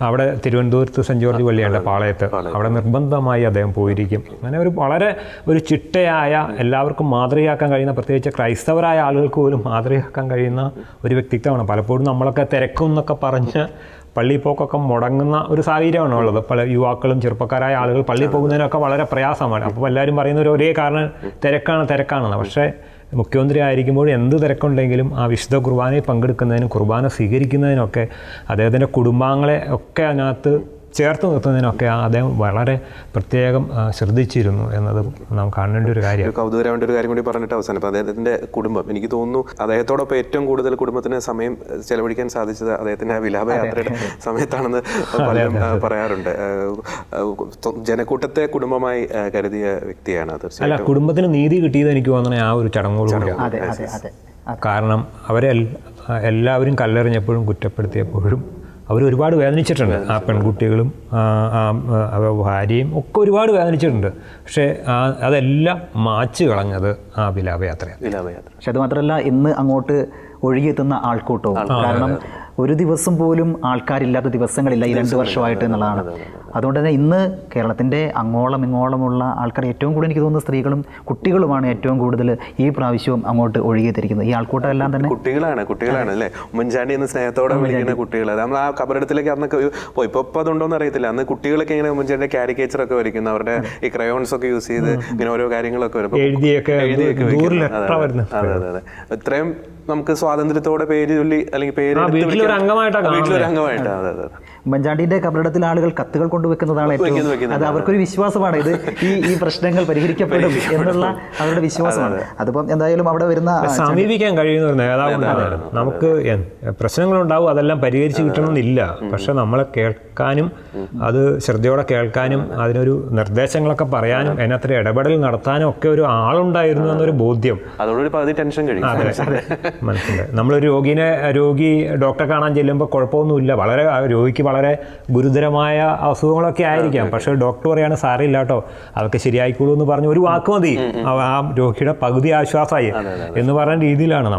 അവിടെ തിരുവനന്തപുരത്ത് സെൻറ്റ് ജോർജ് പള്ളിയുണ്ട് പാളയത്ത്, അവിടെ നിർബന്ധമായി അദ്ദേഹം പോയിരിക്കും. അങ്ങനെ വളരെ ഒരു ചിട്ടയായ, എല്ലാവർക്കും മാതൃകയാക്കാൻ കഴിയുന്ന, പ്രത്യേകിച്ച് ക്രൈസ്തവരായ ആളുകൾക്ക് പോലും മാതൃകയാക്കാൻ കഴിയുന്ന ഒരു വ്യക്തിത്വമാണ്. പലപ്പോഴും നമ്മളൊക്കെ തിരക്കും എന്നൊക്കെ പറഞ്ഞ് പള്ളിയിൽ പോക്കൊക്കെ മുടങ്ങുന്ന ഒരു സാഹചര്യമാണ് ഉള്ളത്. പല യുവാക്കളും ചെറുപ്പക്കാരായ ആളുകൾ പള്ളിയിൽ പോകുന്നതിനൊക്കെ വളരെ പ്രയാസമാണ്. അപ്പോൾ എല്ലാവരും പറയുന്ന ഒരേ കാരണം തിരക്കാണെന്ന്. പക്ഷേ മുഖ്യമന്ത്രി ആയിരിക്കുമ്പോൾ എന്ത് തിരക്കുണ്ടെങ്കിലും ആ വിശുദ്ധ കുർബാനയിൽ പങ്കെടുക്കുന്നതിനും കുർബാന സ്വീകരിക്കുന്നതിനൊക്കെ അദ്ദേഹത്തിൻ്റെ കുടുംബാംഗങ്ങളെ ഒക്കെ അതിനകത്ത് ചേർത്ത് നിർത്തുന്നതിനൊക്കെ അദ്ദേഹം വളരെ പ്രത്യേകം ശ്രദ്ധിച്ചിരുന്നു എന്നത് നാം കാണേണ്ട ഒരു കാര്യം. കൗതുകരമായിട്ട് ഒരു കാര്യം കൂടി പറഞ്ഞിട്ട് അവസാനം, അപ്പോൾ അദ്ദേഹത്തിൻ്റെ കുടുംബം, എനിക്ക് തോന്നുന്നു അദ്ദേഹത്തോടൊപ്പം ഏറ്റവും കൂടുതൽ കുടുംബത്തിന് സമയം ചെലവഴിക്കാൻ സാധിച്ചത് അദ്ദേഹത്തിൻ്റെ വിലാപയാത്രയുടെ സമയത്താണെന്ന് പലരും പറയാറുണ്ട്. ജനക്കൂട്ടത്തെ കുടുംബമായി കരുതിയ വ്യക്തിയാണ്. അല്ല, കുടുംബത്തിന് നീതി കിട്ടിയത് എനിക്ക് തോന്നുന്നത് ആ ഒരു ചടങ്ങോടുകൂടിയാണ്. കാരണം എല്ലാവരും കല്ലെറിഞ്ഞപ്പോഴും കുറ്റപ്പെടുത്തിയപ്പോഴും ഒരുപാട് വേദനിച്ചിട്ടുണ്ട്. ആ പെൺകുട്ടികളും ഭാര്യയും ഒക്കെ ഒരുപാട് വേദനിച്ചിട്ടുണ്ട്. പക്ഷേ അതെല്ലാം മാച്ച് കളഞ്ഞത് ആ വിലാപയാത്രയാണ്. പക്ഷെ അതുമാത്രമല്ല, ഇന്ന് അങ്ങോട്ട് ഒഴുകിയെത്തുന്ന ആൾക്കൂട്ടവും, കാരണം ഒരു ദിവസം പോലും ആൾക്കാരില്ലാത്ത ദിവസങ്ങളില്ല ഈ 2 വർഷമായിട്ട് എന്നുള്ളതാണ്. അതുകൊണ്ട് തന്നെ ഇന്ന് കേരളത്തിൻ്റെ അങ്ങോളം ഇങ്ങോളമുള്ള ആൾക്കാർ, ഏറ്റവും കൂടുതൽ എനിക്ക് തോന്നുന്ന സ്ത്രീകളും കുട്ടികളുമാണ് ഏറ്റവും കൂടുതൽ ഈ പ്രാവശ്യവും അങ്ങോട്ട് ഒഴുകിയെത്തിരിക്കുന്നത്. ഈ ആൾക്കൂട്ടം എല്ലാം തന്നെ കുട്ടികളാണ് അല്ലേ? ഉമ്മൻചാണ്ടി എന്ന് സ്നേഹത്തോടെ വിളിക്കുന്ന കുട്ടികൾ. നമ്മൾ ആ കബറിടത്തിലേക്ക് അന്നൊക്കെ ഇപ്പോൾ അതുണ്ടോന്ന് അറിയത്തില്ല. അന്ന് കുട്ടികളൊക്കെ ഇങ്ങനെ ഉമ്മൻചാണ്ടിയുടെ കാരിക്കേച്ചറൊക്കെ വരയ്ക്കുന്നു, അവരുടെ ഈ ക്രയോൺസ് ഒക്കെ യൂസ് ചെയ്ത് ഇങ്ങനെ ഓരോ കാര്യങ്ങളൊക്കെ വരും, എഴുതിയൊക്കെ വെക്കുന്നത്. അതെ. ഇത്രയും നമുക്ക് സ്വാതന്ത്ര്യത്തോടെ പേര് ചൊല്ലി അല്ലെങ്കിൽ വീട്ടിലൊരു അംഗമായിട്ടാണ്. ഉമ്മൻചാണ്ടിയുടെ കബറിടത്തിൽ ആളുകൾ കത്തുകൾ കൊണ്ടുവെക്കുന്നതാണ് അത് അവർക്കൊരു വിശ്വാസമാണ്. ഇത് ഈ പ്രശ്നങ്ങൾ പരിഹരിക്കപ്പെടും എന്നുള്ള അവരുടെ വിശ്വാസമാണ്. അതിപ്പം എന്തായാലും അവിടെ വരുന്ന സമീപിക്കാൻ കഴിയുന്ന ഒരു നേതാവുണ്ടായിരുന്നു. നമുക്ക് പ്രശ്നങ്ങളുണ്ടാവും, അതെല്ലാം പരിഹരിച്ച് കിട്ടണമെന്നില്ല. പക്ഷെ നമ്മളെ കേൾക്കാനും അത് ശ്രദ്ധയോടെ കേൾക്കാനും അതിനൊരു നിർദ്ദേശങ്ങളൊക്കെ പറയാനും അതിനത്ര ഇടപെടൽ നടത്താനും ഒക്കെ ഒരു ആളുണ്ടായിരുന്നു എന്നൊരു ബോധ്യം. അതോടൊരു ടെൻഷൻ കഴിയും. മനസ്സിലായി. നമ്മളൊരു രോഗി ഡോക്ടറെ കാണാൻ ചെല്ലുമ്പോൾ കുഴപ്പമൊന്നുമില്ല, രോഗിക്ക് വളരെ ഗുരുതരമായ അസുഖങ്ങളൊക്കെ ആയിരിക്കാം, പക്ഷേ ഡോക്ടർ പറയാണ് സാരമില്ല കേട്ടോ, അതൊക്കെ ശരിയായിക്കോളൂ എന്ന് പറഞ്ഞ് ഒരു വാക്ക് മതി, ആ രോഗിയുടെ പകുതി ആശ്വാസമായി എന്ന് പറയുന്ന രീതിയിലാണ്.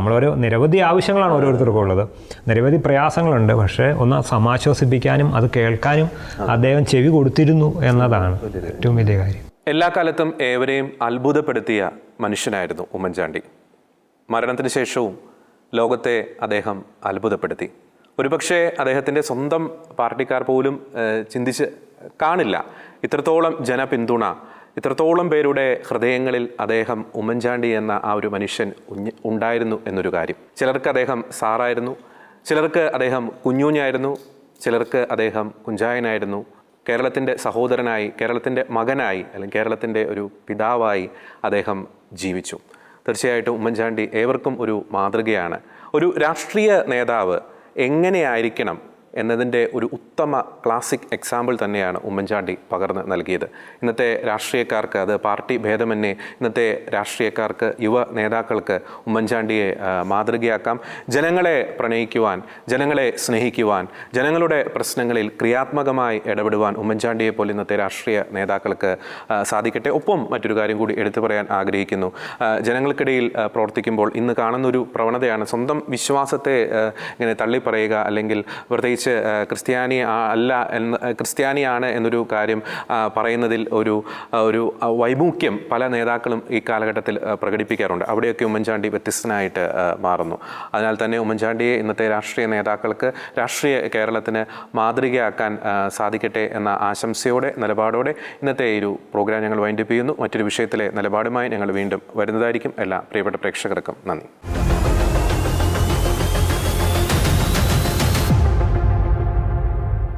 നിരവധി ആവശ്യങ്ങളാണ് ഓരോരുത്തർക്കും ഉള്ളത്, നിരവധി പ്രയാസങ്ങളുണ്ട്. പക്ഷേ ഒന്ന് സമാശ്വസിപ്പിക്കാനും അത് കേൾക്കാനും അദ്ദേഹം ചെവി കൊടുത്തിരുന്നു എന്നതാണ് ഏറ്റവും വലിയ കാര്യം. എല്ലാ കാലത്തും ഏവരെയും അത്ഭുതപ്പെടുത്തിയ മനുഷ്യനായിരുന്നു ഉമ്മൻചാണ്ടി. മരണത്തിന് ശേഷവും ലോകത്തെ അദ്ദേഹം അത്ഭുതപ്പെടുത്തി. ഒരുപക്ഷെ അദ്ദേഹത്തിൻ്റെ സ്വന്തം പാർട്ടിക്കാർ പോലും ചിന്തിച്ച് കാണില്ല ഇത്രത്തോളം ജനപിന്തുണ, ഇത്രത്തോളം പേരുടെ ഹൃദയങ്ങളിൽ അദ്ദേഹം ഉമ്മൻചാണ്ടി എന്ന ആ ഒരു മനുഷ്യൻ ഉണ്ടായിരുന്നു എന്നൊരു കാര്യം. ചിലർക്ക് അദ്ദേഹം സാറായിരുന്നു, ചിലർക്ക് അദ്ദേഹം കുഞ്ഞൂഞ്ഞായിരുന്നു, ചിലർക്ക് അദ്ദേഹം കുഞ്ചായനായിരുന്നു. കേരളത്തിൻ്റെ സഹോദരനായി, കേരളത്തിൻ്റെ മകനായി, അല്ലെങ്കിൽ കേരളത്തിൻ്റെ ഒരു പിതാവായി അദ്ദേഹം ജീവിച്ചു. തീർച്ചയായിട്ടും ഉമ്മൻചാണ്ടി ഏവർക്കും ഒരു മാതൃകയാണ്. ഒരു രാഷ്ട്രീയ നേതാവ് എങ്ങനെയായിരിക്കണം എന്നതിൻ്റെ ഒരു ഉത്തമ ക്ലാസിക് എക്സാമ്പിൾ തന്നെയാണ് ഉമ്മൻചാണ്ടി പകർന്ന് നൽകിയത്. ഇന്നത്തെ രാഷ്ട്രീയക്കാർക്ക്, അത് പാർട്ടി ഭേദമന്യേ ഇന്നത്തെ രാഷ്ട്രീയക്കാർക്ക്, യുവ നേതാക്കൾക്ക് ഉമ്മൻചാണ്ടിയെ മാതൃകയാക്കാം. ജനങ്ങളെ പ്രണയിക്കുവാൻ, ജനങ്ങളെ സ്നേഹിക്കുവാൻ, ജനങ്ങളുടെ പ്രശ്നങ്ങളിൽ ക്രിയാത്മകമായി ഇടപെടുവാൻ ഉമ്മൻചാണ്ടിയെ പോലെ ഇന്നത്തെ രാഷ്ട്രീയ നേതാക്കൾക്ക് സാധിക്കട്ടെ. ഒപ്പം മറ്റൊരു കാര്യം കൂടി എടുത്തു പറയാൻ ആഗ്രഹിക്കുന്നു. ജനങ്ങൾക്കിടയിൽ പ്രവർത്തിക്കുമ്പോൾ ഇന്ന് കാണുന്നൊരു പ്രവണതയാണ് സ്വന്തം വിശ്വാസത്തെ ഇങ്ങനെ തള്ളിപ്പറയുക, അല്ലെങ്കിൽ പ്രത്യേകിച്ച് ക്രിസ്ത്യാനിയാണ് എന്നൊരു കാര്യം പറയുന്നതിൽ ഒരു വൈമുഖ്യം പല നേതാക്കളും ഈ കാലഘട്ടത്തിൽ പ്രകടിപ്പിക്കാറുണ്ട്. അവിടെയൊക്കെ ഉമ്മൻചാണ്ടി വ്യത്യസ്തനായിട്ട് മാറുന്നു. അതിനാൽ തന്നെ ഉമ്മൻചാണ്ടിയെ ഇന്നത്തെ രാഷ്ട്രീയ നേതാക്കൾക്ക്, രാഷ്ട്രീയ കേരളത്തിന് മാതൃകയാക്കാൻ സാധിക്കട്ടെ എന്ന ആശംസയോടെ, നിലപാടോടെ ഇന്നത്തെ ഈ ഒരു പ്രോഗ്രാം ഞങ്ങൾ വൈൻഡപ്പ് ചെയ്യുന്നു. മറ്റൊരു വിഷയത്തിലെ നിലപാടുമായി ഞങ്ങൾ വീണ്ടും വരുന്നതായിരിക്കും. എല്ലാ പ്രിയപ്പെട്ട പ്രേക്ഷകർക്കും നന്ദി.